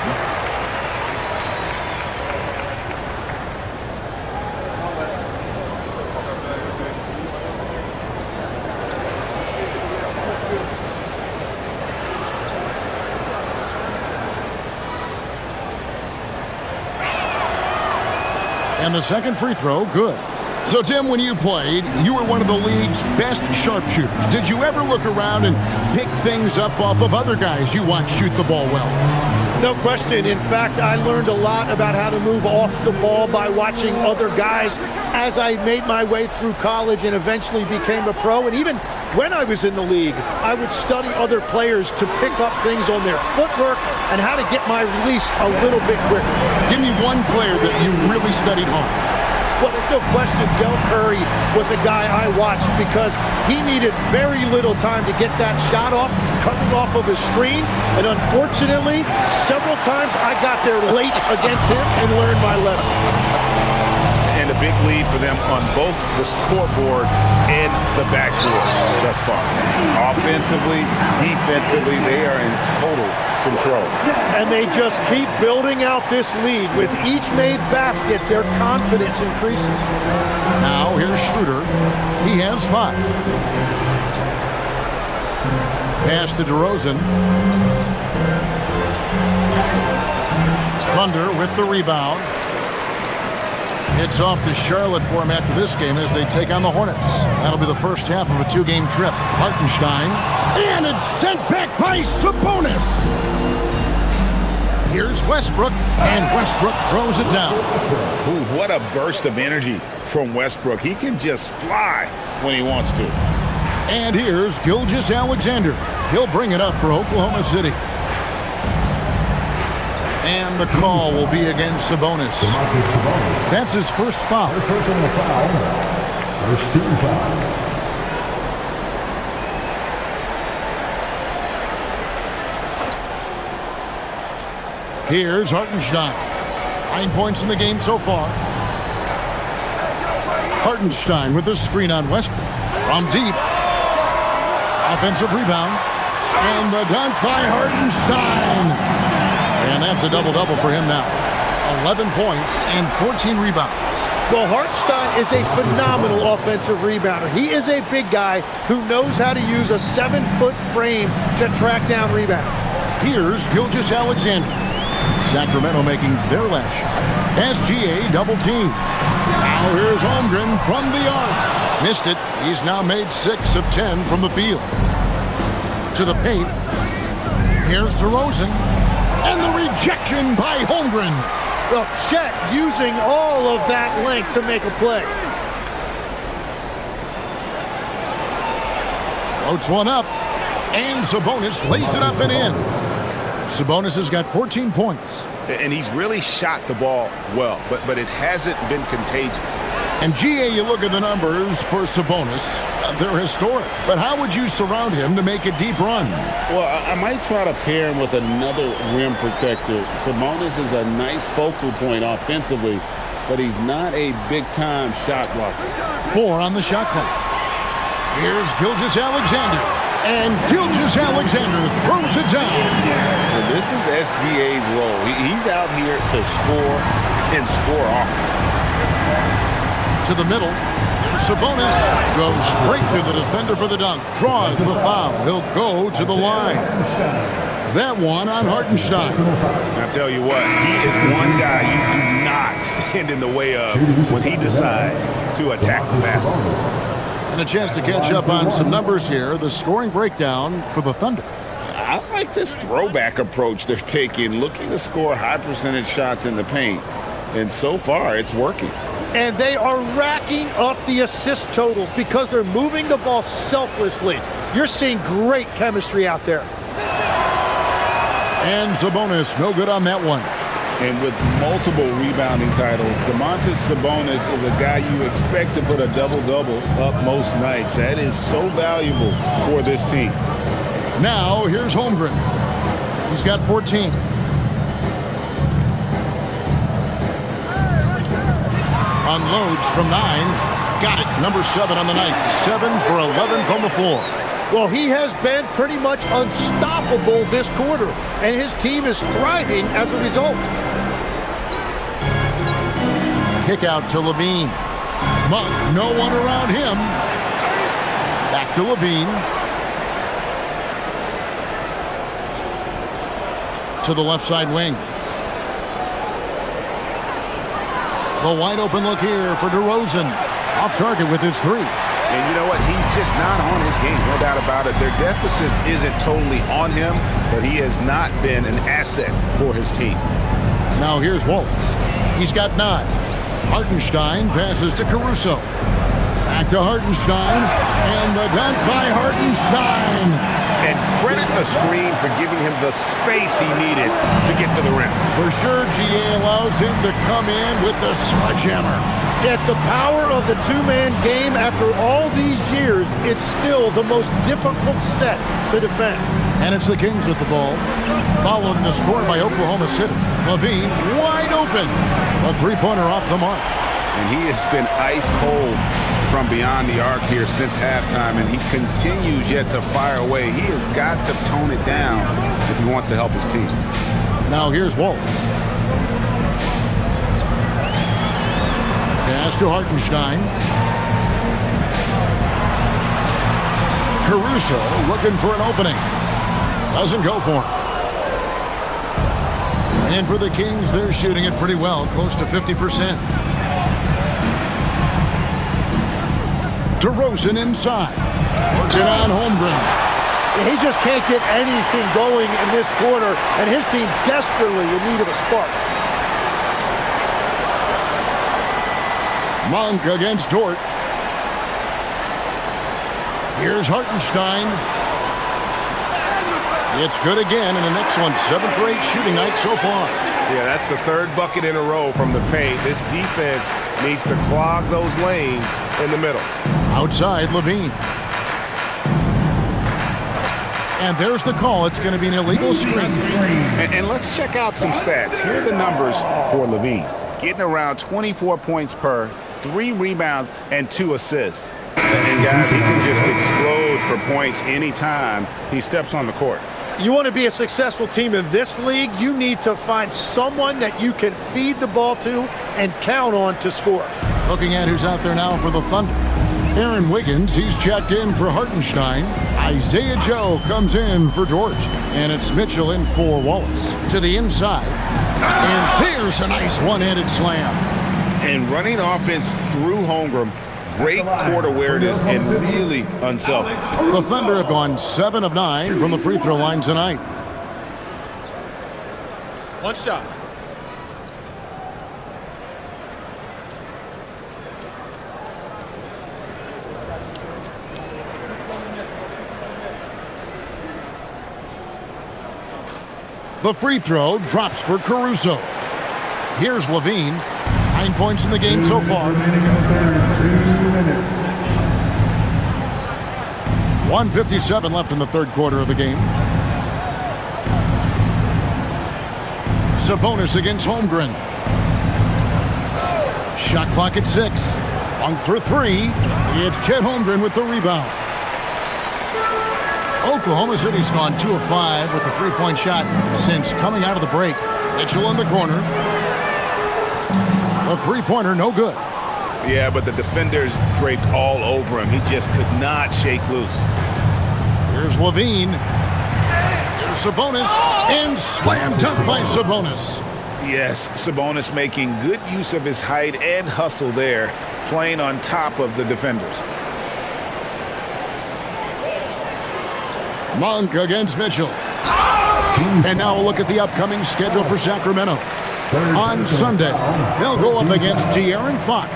And the second free throw, good. So, Tim, when you played, you were one of the league's best sharpshooters. Did you ever look around and pick things up off of other guys you watch shoot the ball well? No question. In fact, I learned a lot about how to move off the ball by watching other guys as I made my way through college and eventually became a pro. And even when I was in the league, I would study other players to pick up things on their footwork and how to get my release a little bit quicker. Give me one player that you really studied hard. Well, there's no question Del Curry was a guy I watched because he needed very little time to get that shot off, coming off of his screen. And unfortunately, several times I got there late against him and learned my lesson. And a big lead for them on both the scoreboard and the backboard thus far. Offensively, defensively, they are in total control. And they just keep building out this lead. With each made basket, their confidence increases. Now here's Schroeder. He has 5. Pass to DeRozan. Thunder with the rebound. It's off to Charlotte for him after this game as they take on the Hornets. That'll be the first half of a 2-game trip. Hartenstein. And it's sent back by Sabonis. Here's Westbrook, and Westbrook throws it down. Ooh, what a burst of energy from Westbrook. He can just fly when he wants to. And here's Gilgeous-Alexander. He'll bring it up for Oklahoma City. And the call will be against Sabonis. That's his first foul. First team foul. Here's Hartenstein. 9 points in the game so far. Hartenstein with the screen on Westbrook. From deep. Offensive rebound. And the dunk by Hartenstein. And that's a double-double for him now. 11 points and 14 rebounds. Well, Hartenstein is a phenomenal offensive rebounder. He is a big guy who knows how to use a 7-foot frame to track down rebounds. Here's Gilgeous-Alexander. Sacramento making their last shot. SGA double team. Now here's Holmgren from the arc. Missed it. He's now made 6 of 10 from the field. To the paint. Here's DeRozan. And the rejection by Holmgren. Well, Chet using all of that length to make a play. Floats one up. And Sabonis lays it up and in. Sabonis has got 14 points. And he's really shot the ball well, but it hasn't been contagious. And GA, you look at the numbers for Sabonis. They're historic. But how would you surround him to make a deep run? Well, I might try to pair him with another rim protector. Sabonis is a nice focal point offensively, but he's not a big-time shot blocker. 4 on the shot clock. Here's Gilgeous-Alexander. And Gilgeous-Alexander throws it down. And this is SGA's role. He's out here to score and score often. To the middle. Sabonis goes straight to the defender for the dunk. Draws the foul. He'll go to the line. That one on Hartenstein. I'll tell you what, he is one guy you do not stand in the way of when he decides to attack the basket. And a chance to catch up on some numbers here. The scoring breakdown for the Thunder. I like this throwback approach they're taking, looking to score high percentage shots in the paint. And so far, it's working. And they are racking up the assist totals because they're moving the ball selflessly. You're seeing great chemistry out there. And Sabonis, no good on that one. And with multiple rebounding titles, Domantas Sabonis is a guy you expect to put a double-double up most nights. That is so valuable for this team. Now, here's Holmgren. He's got 14. Unloads from 9. Got it. Number 7 on the night. 7 for 11 from the floor. Well, he has been pretty much unstoppable this quarter, and his team is thriving as a result. Kick out to Levine. Monk, no one around him. Back to Levine. To the left side wing. The wide open look here for DeRozan. Off target with his 3. And you know what? He's just not on his game, no doubt about it. Their deficit isn't totally on him, but he has not been an asset for his team. Now here's Waltz. He's got 9. Hartenstein passes to Caruso. Back to Hartenstein. And the dunk by Hartenstein. And credit the screen for giving him the space he needed to get to the rim. For sure, GA allows him to come in with the sledgehammer. Yeah, it's the power of the two-man game. After all these years, it's still the most difficult set to defend. And it's the Kings with the ball. Following the score by Oklahoma City. Levine wide open. A 3-pointer off the mark. And he has been ice cold from beyond the arc here since halftime, and he continues yet to fire away. He has got to tone it down if he wants to help his team. Now here's Waltz. Pass to Hartenstein. Caruso looking for an opening. Doesn't go for him. And for the Kings, they're shooting it pretty well, close to 50%. DeRozan inside. Working on Holmgren. He just can't get anything going in this quarter, and his team desperately in need of a spark. Monk against Dort. Here's Hartenstein. It's good again, and the next one, 7 for 8 shooting night so far. Yeah, that's the 3rd bucket in a row from the paint. This defense needs to clog those lanes in the middle. Outside, Levine. And there's the call. It's going to be an illegal screen. And let's check out some stats. Here are the numbers for Levine. Getting around 24 points per 3 rebounds and 2 assists. And guys, he can just explode for points anytime he steps on the court. You want to be a successful team in this league, you need to find someone that you can feed the ball to and count on to score. Looking at who's out there now for the Thunder. Aaron Wiggins, he's checked in for Hartenstein. Isaiah Joe comes in for George. And it's Mitchell in for Wallace. To the inside. And there's a nice one-handed slam. And running offense through Holmgren, great court awareness and really unselfish. The Thunder have gone 7 of 9 from the free throw line tonight. One shot. The free throw drops for Caruso. Here's Levine. 9 points in the game so far. 1:57 left in the third quarter of the game. Sabonis against Holmgren. Shot clock at 6. On for 3. It's Chet Holmgren with the rebound. Oklahoma City's gone 2 of 5 with the three-point shot since coming out of the break. Mitchell in the corner. The three-pointer no good. Yeah, but the defenders draped all over him. He just could not shake loose. Here's Levine. Here's Sabonis. And slam dunk by Sabonis. Yes, Sabonis making good use of his height and hustle there, playing on top of the defenders. Monk against Mitchell. And now a look at the upcoming schedule for Sacramento. On Sunday, they'll go up against De'Aaron Fox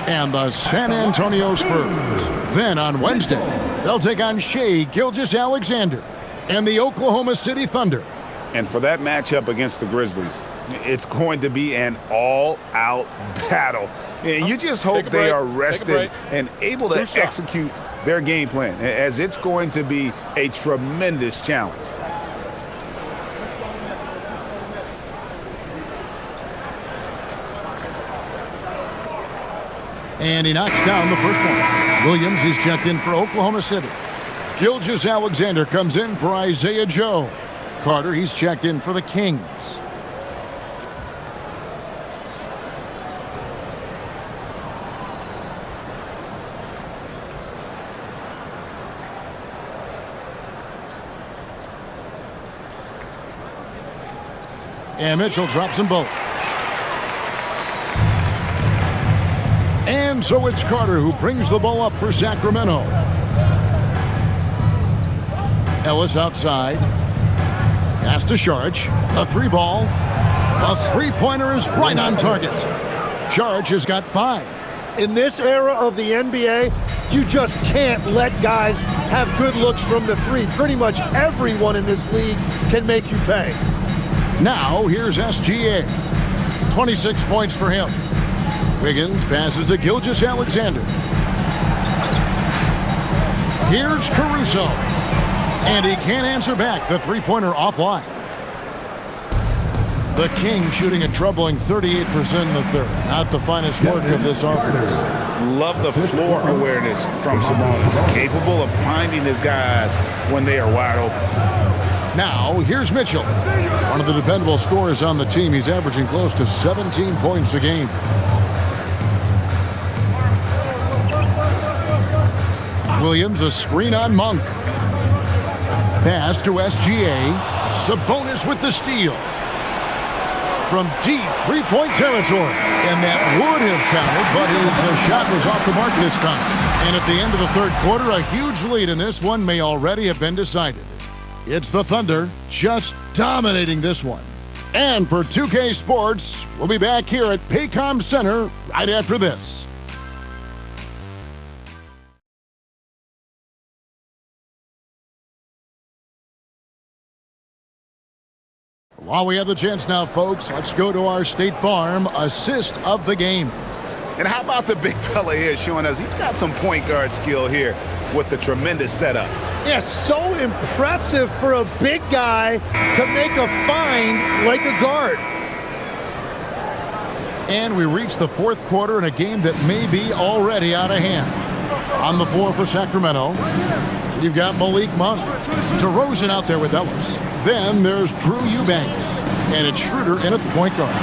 and the San Antonio Spurs. Then on Wednesday, they'll take on Shai Gilgeous-Alexander and the Oklahoma City Thunder. And for that matchup against the Grizzlies, it's going to be an all-out battle. And you just hope they are rested and able to execute their game plan, as it's going to be a tremendous challenge. And he knocks down the first one. Williams, he's checked in for Oklahoma City. Gilgeous-Alexander comes in for Isaiah Joe. Carter, he's checked in for the Kings. And Mitchell drops them both. And so it's Carter who brings the ball up for Sacramento. Ellis outside. Pass to Saric. A 3-ball. A three-pointer is right on target. Saric has got 5. In this era of the NBA, you just can't let guys have good looks from the 3. Pretty much everyone in this league can make you pay. Now, here's SGA. 26 points for him. Wiggins passes to Gilgeous-Alexander. Here's Caruso. And he can't answer back. The three-pointer offline. The Kings shooting a troubling 38% in the third. Not the finest work of this offense. Love the floor awareness from Sabonis. Capable of finding his guys when they are wide open. Now, here's Mitchell. One of the dependable scorers on the team. He's averaging close to 17 points a game. Williams, a screen on Monk. Pass to SGA. Sabonis with the steal. From deep three-point territory. And that would have counted, but his shot was off the mark this time. And at the end of the third quarter, a huge lead in this one may already have been decided. It's the Thunder just dominating this one. And for 2K Sports, we'll be back here at Paycom Center right after this. While we have the chance now, folks, let's go to our State Farm assist of the game. And how about the big fella here showing us he's got some point guard skill here with the tremendous setup. Yeah, so impressive for a big guy to make a find like a guard. And we reach the fourth quarter in a game that may be already out of hand. On the floor for Sacramento, you've got Malik Monk. DeRozan out there with Ellis. Then there's Drew Eubanks. And it's Schroeder in at the point guard.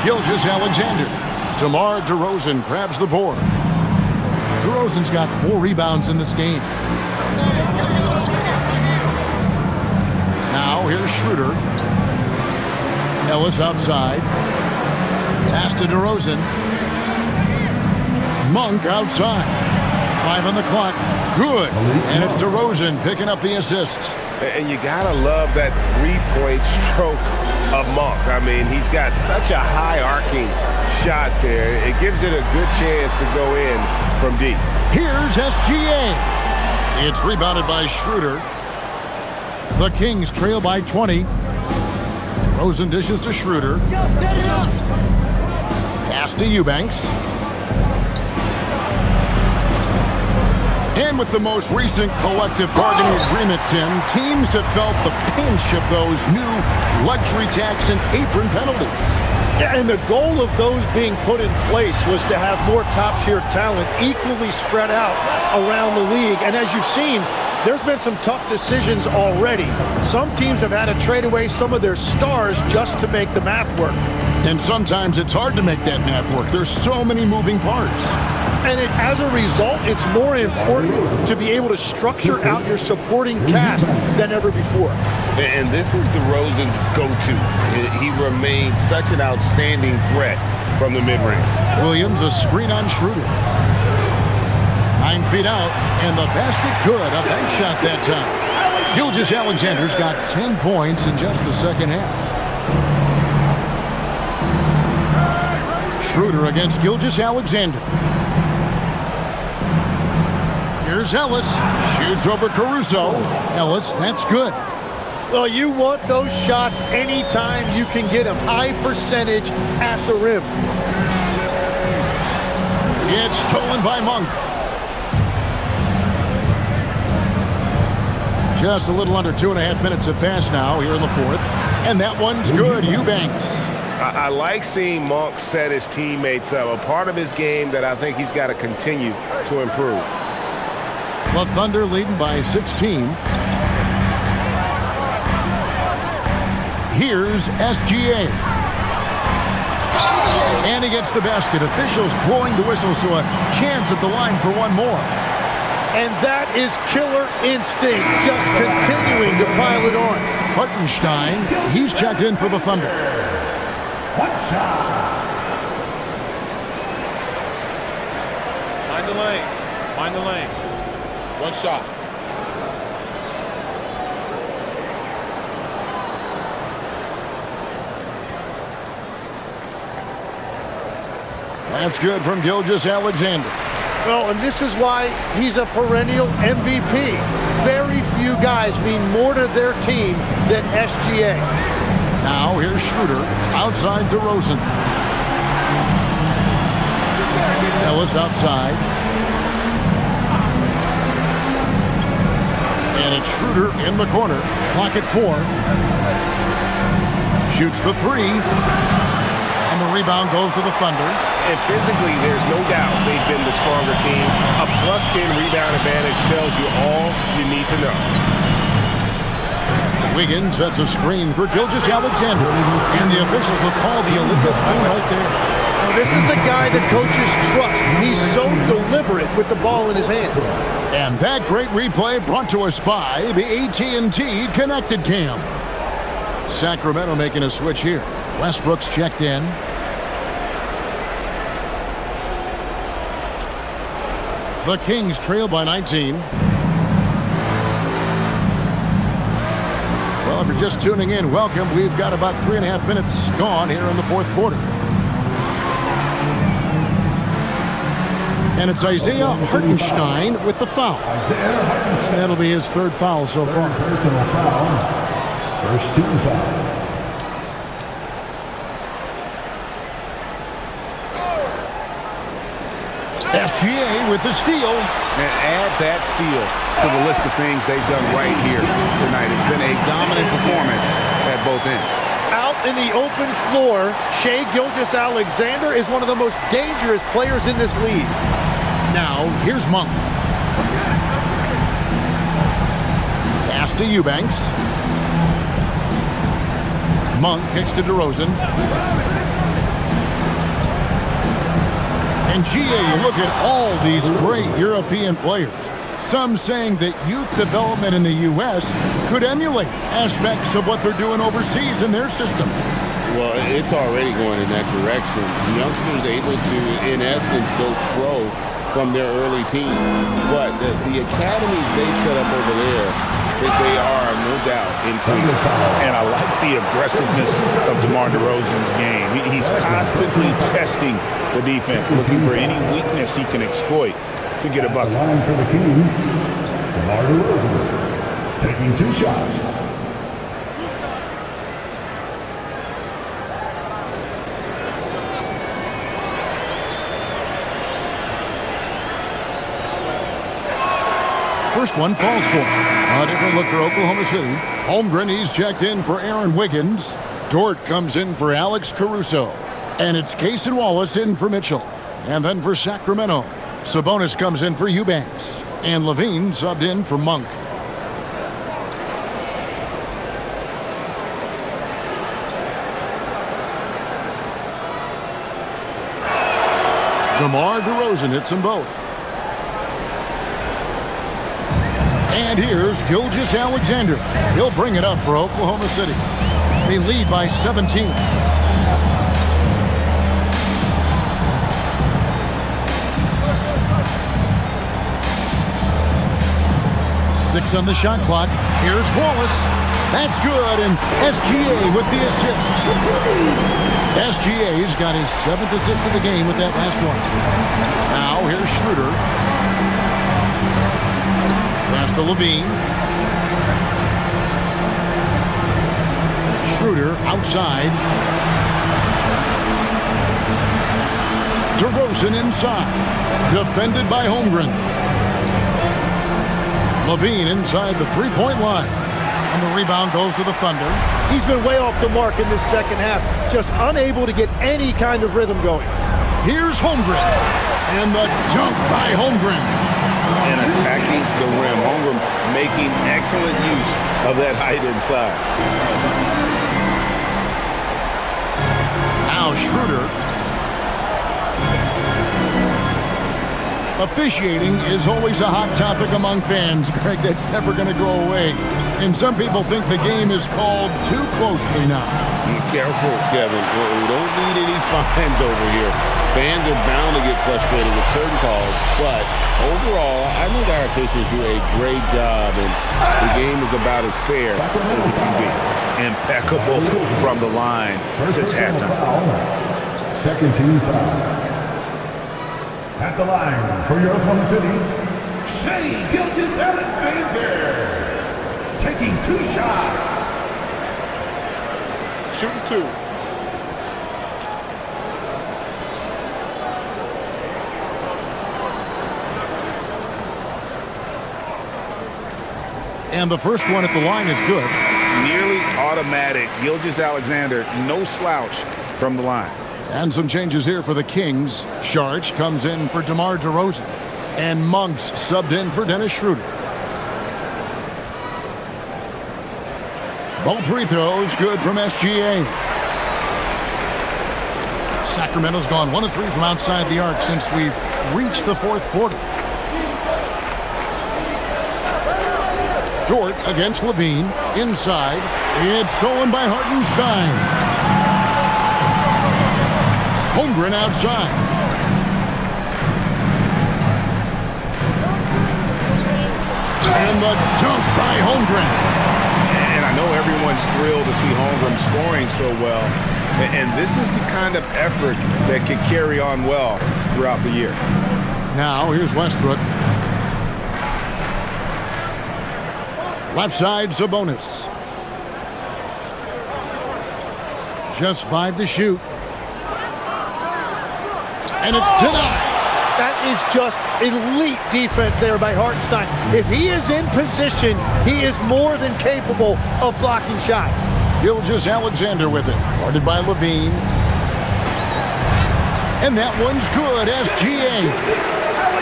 Gilgeous-Alexander. DeMar DeRozan grabs the board. DeRozan's got 4 rebounds in this game. Now here's Schroeder. Ellis outside. Pass to DeRozan. Monk outside. 5 on the clock. Good. And it's DeRozan picking up the assists. And you got to love that three-point stroke of Monk. I mean, he's got such a high arcing shot there. It gives it a good chance to go in from deep. Here's SGA. It's rebounded by Schroeder. The Kings trail by 20. DeRozan dishes to Schroeder. Pass to Eubanks. And with the most recent collective bargaining agreement, Tim, teams have felt the pinch of those new luxury tax and apron penalties. Yeah, and the goal of those being put in place was to have more top-tier talent equally spread out around the league. And as you've seen, there's been some tough decisions already. Some teams have had to trade away some of their stars just to make the math work. And sometimes it's hard to make that math work. There's so many moving parts. And as a result, it's more important to be able to structure out your supporting cast than ever before. And this is DeRozan's go-to. He remains such an outstanding threat from the mid-range. Williams, a screen on Schroeder. 9 feet out, and the basket good. A bank shot that time. Gilgeous-Alexander's got 10 points in just the second half. Schroeder against Gilgeous-Alexander. Here's Ellis. Shoots over Caruso. Ellis, that's good. Well, you want those shots anytime you can get them. High percentage at the rim. It's stolen by Monk. Just a little under 2.5 minutes have passed now here in the fourth. And that one's good. Eubanks. I like seeing Monk set his teammates up. A part of his game that I think he's got to continue to improve. The Thunder leading by 16. Here's SGA. And he gets the basket. Officials blowing the whistle, so a chance at the line for one more. And that is killer instinct, just continuing to pile it on. Hartenstein, he's checked in for the Thunder. One shot. Mind the lanes. Mind the lanes. One shot. That's good from Gilgeous-Alexander. Well, and this is why he's a perennial MVP. Very few guys mean more to their team than SGA. Now here's Schroeder outside DeRozan. Ellis outside. And it's Schroeder in the corner. Clock at 4. Shoots the 3. And the rebound goes to the Thunder. And physically, there's no doubt they've been the stronger team. A +10 rebound advantage tells you all you need to know. Wiggins sets a screen for Gilgeous-Alexander. And the officials will call the illegal screen right there. Now, this is a guy that coaches trust. He's so deliberate with the ball in his hands. And that great replay brought to us by the AT&T Connected Cam. Sacramento making a switch here. Westbrook's checked in. The Kings trail by 19. Well, if you're just tuning in, welcome. We've got about 3.5 minutes gone here in the fourth quarter. And it's Isaiah Hartenstein with the foul. That'll be his third foul so far. Personal foul. First team foul. SGA with the steal. And add that steal to the list of things they've done right here tonight. It's been a dominant performance at both ends. Out in the open floor, Shai Gilgeous-Alexander is one of the most dangerous players in this league. Now, here's Monk. Pass to Eubanks. Monk kicks to DeRozan. And GA, you look at all these great European players. Some saying that youth development in the U.S. could emulate aspects of what they're doing overseas in their system. Well, it's already going in that direction. Youngsters able to, in essence, go pro from their early teens. But the academies they've set up over there, they are, no doubt, improving. And I like the aggressiveness of DeMar DeRozan's game. He's constantly testing the defense, looking for any weakness he can exploit to get a bucket. Line for the Kings, DeMar DeRozan, taking 2 shots. First one falls for him. A different look for Oklahoma City. Holmgren, he's checked in for Aaron Wiggins. Dort comes in for Alex Caruso. And it's Cason Wallace in for Mitchell. And then for Sacramento, Sabonis comes in for Eubanks. And Levine subbed in for Monk. DeMar DeRozan hits them both. And here's Gilgeous-Alexander. He'll bring it up for Oklahoma City. They lead by 17. Six on the shot clock. Here's Wallace. That's good, and SGA with the assist. SGA's got his 7th assist of the game with that last one. Now here's Schroeder. Pass to Levine. Schroeder outside. DeRozan inside. Defended by Holmgren. Levine inside the three-point line. And the rebound goes to the Thunder. He's been way off the mark in this second half. Just unable to get any kind of rhythm going. Here's Holmgren. And the dunk by Holmgren. And attacking the rim. Holmgren making excellent use of that height inside. Now Schroeder. Officiating is always a hot topic among fans, Greg. That's never going to go away. And some people think the game is called too closely now. Be careful, Kevin. We don't need any fines over here. Fans are bound to get frustrated with certain calls, but overall, I think our officials do a great job, and the game is about as fair as it can be. Impeccable from the line since halftime. Second team foul. At the line for your Oklahoma City, Shai Gilgeous-Alexander, taking 2 shots. Shooting 2. And the first one at the line is good. Nearly automatic. Gilgeous-Alexander, no slouch from the line. And some changes here for the Kings. Sharch comes in for DeMar DeRozan. And Monks subbed in for Dennis Schroeder. Both free throws good from SGA. Sacramento's gone 1 of 3 from outside the arc since we've reached the 4th quarter. Dort against Levine. Inside. It's stolen by Hartenstein. Holmgren outside. And the dunk by Holmgren. And I know everyone's thrilled to see Holmgren scoring so well. And this is the kind of effort that can carry on well throughout the year. Now here's Westbrook. Left side, Sabonis. Just 5 to shoot. And it's denied. That is just elite defense there by Hartenstein. If he is in position, he is more than capable of blocking shots. Gilgeous-Alexander with it. Guarded by Levine. And that one's good.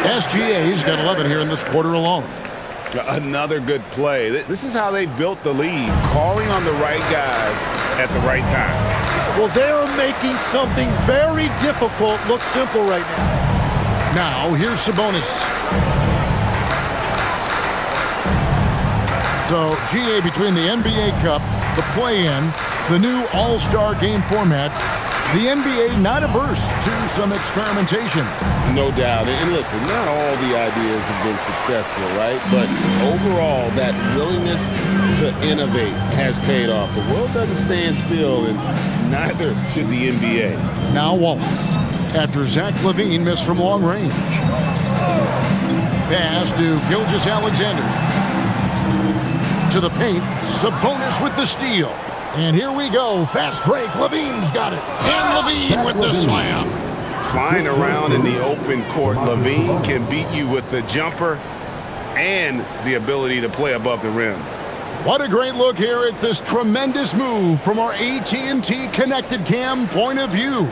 SGA's got 11 here in this quarter alone. Another good play. This is how they built the lead, calling on the right guys at the right time. Well, they are making something very difficult look simple right now. Now, here's Sabonis. So, GA between the NBA Cup, the play-in, the new All-Star game formats, the NBA not averse to some experimentation. No doubt. And listen, not all the ideas have been successful, right? But overall, that willingness to innovate has paid off. The world doesn't stand still, and neither should the NBA. Now Wallace, after Zach LaVine missed from long range. Pass to Gilgeous-Alexander. To the paint, Sabonis with the steal. And here we go. Fast break. Levine's got it. And Levine with the slam. Flying around in the open court, Levine can beat you with the jumper and the ability to play above the rim. What a great look here at this tremendous move from our AT&T Connected Cam point of view.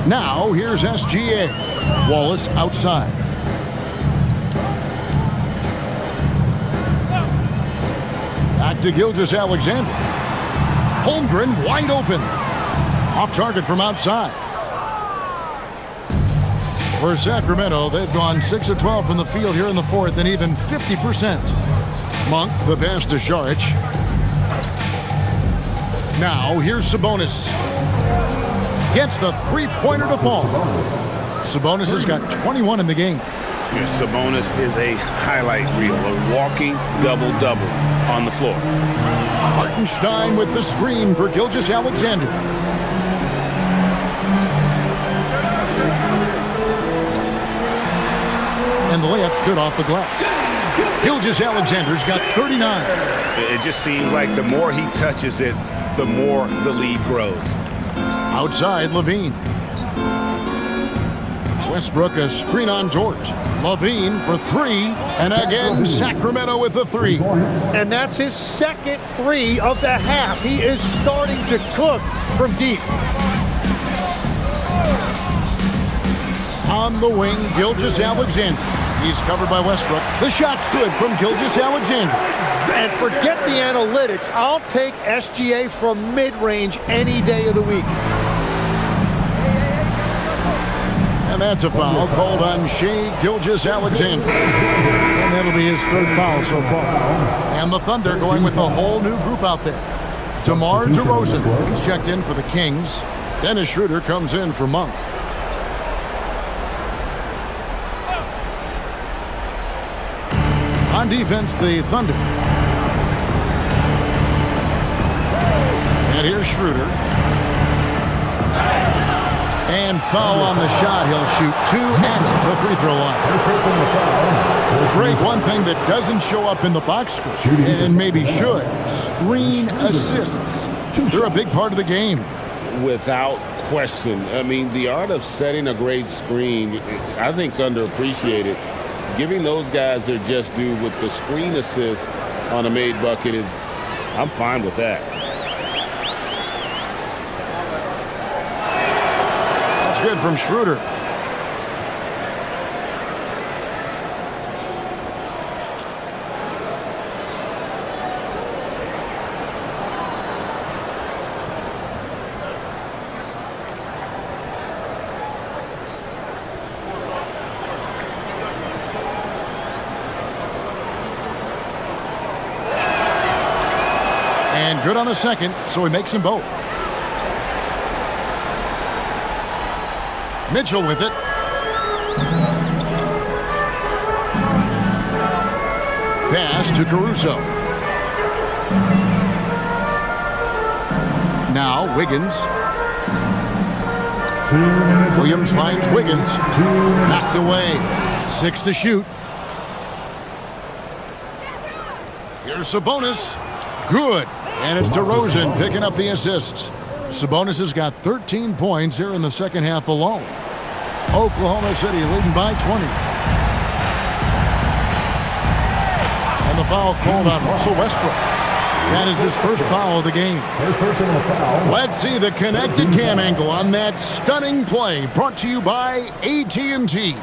Now, here's SGA. Wallace outside. Back to Gilgeous-Alexander. Holmgren wide open. Off target from outside. For Sacramento, they've gone 6 of 12 from the field here in the fourth and even 50%. Monk, the pass to Saric. Now, here's Sabonis. Gets the three-pointer to fall. Sabonis has got 21 in the game. Sabonis is a highlight reel, a walking double-double on the floor. Hartenstein with the screen for Gilgeous-Alexander. And the layup's good off the glass. Gilgeous-Alexander's got 39. It just seems like the more he touches it, the more the lead grows. Outside, Levine. Westbrook a screen on George. Levine for three, and again Sacramento with the three. And that's his second three of the half. He is starting to cook from deep. On the wing, Gilgeous-Alexander. He's covered by Westbrook. The shot's good from Gilgeous-Alexander. And forget the analytics. I'll take SGA from mid-range any day of the week. And that's a foul called on Shai Gilgeous-Alexander. And that'll be his third foul so far. And the Thunder going with a whole new group out there. DeMar DeRozan, he's checked in for the Kings. Dennis Schroeder comes in for Monk. On defense, the Thunder. And here's Schroeder. And foul on the shot. He'll shoot two at the free throw line. Greg, one thing that doesn't show up in the box score, and maybe should, screen assists. They're a big part of the game. Without question. I mean, the art of setting a great screen, I think, is underappreciated. Giving those guys their just due with the screen assist on a made bucket is, I'm fine with that. That's good from Schroeder. And good on the second, so he makes them both. Mitchell with it. Pass to Caruso. Now Wiggins. Williams finds Wiggins. Knocked away. 6 to shoot. Here's Sabonis. Good. And it's DeRozan picking up the assists. Sabonis has got 13 points here in the second half alone. Oklahoma City leading by 20. And the foul called on Russell Westbrook. That is his first foul of the game. First personal foul. Let's see the connected cam angle on that stunning play, brought to you by AT&T.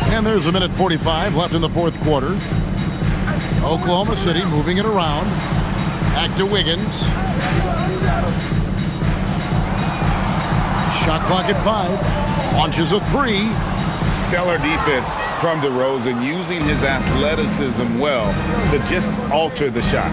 And there's a minute 45 left in the fourth quarter. Oklahoma City moving it around. Back to Wiggins. Shot clock at 5. Launches a 3. Stellar defense from DeRozan, using his athleticism well to just alter the shot.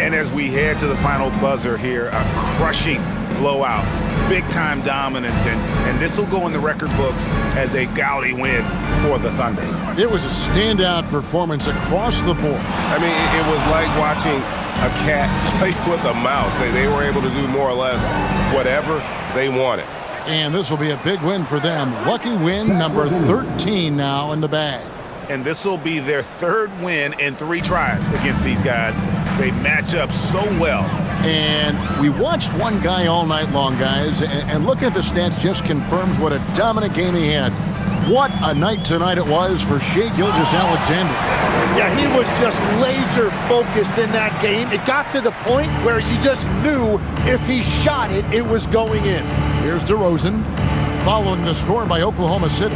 And as we head to the final buzzer here, a crushing blowout, big-time dominance, and this will go in the record books as a gaudy win for the Thunder. It was a standout performance across the board. I mean, it was like watching a cat play with a mouse. They were able to do more or less whatever they wanted. And this will be a big win for them. Lucky win number 13 now in the bag. And this will be their third win in 3 tries against these guys. They match up so well. And we watched one guy all night long, guys, and looking at the stats just confirms what a dominant game he had. What a night tonight it was for Shai Gilgeous-Alexander. Yeah, he was just laser focused in that game. It got to the point where you just knew if he shot it, it was going in. Here's DeRozan following the score by Oklahoma City.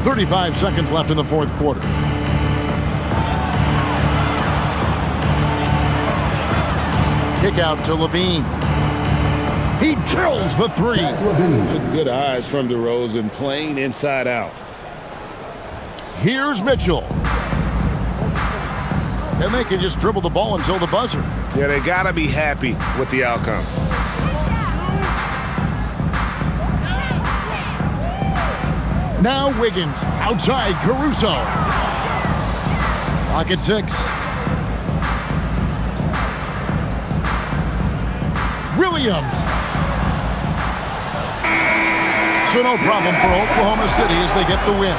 35 seconds left in the fourth quarter. Kick out to Levine. He drills the 3. Good eyes from DeRozan, playing inside out. Here's Mitchell. And they can just dribble the ball until the buzzer. Yeah, they got to be happy with the outcome. Now Wiggins outside Caruso. Clock at 6. Williams. So no problem for Oklahoma City as they get the win.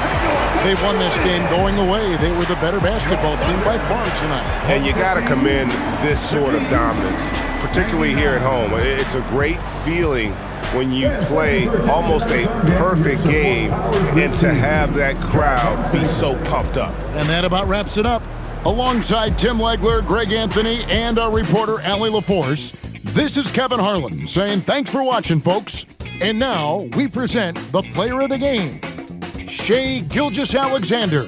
They won this game going away. They were the better basketball team by far tonight. And you got to commend this sort of dominance, particularly here at home. It's a great feeling when you play almost a perfect game and to have that crowd be so pumped up. And that about wraps it up. Alongside Tim Legler, Greg Anthony, and our reporter, Allie LaForce, this is Kevin Harlan saying thanks for watching, folks. And now we present the player of the game, Shai Gilgeous-Alexander.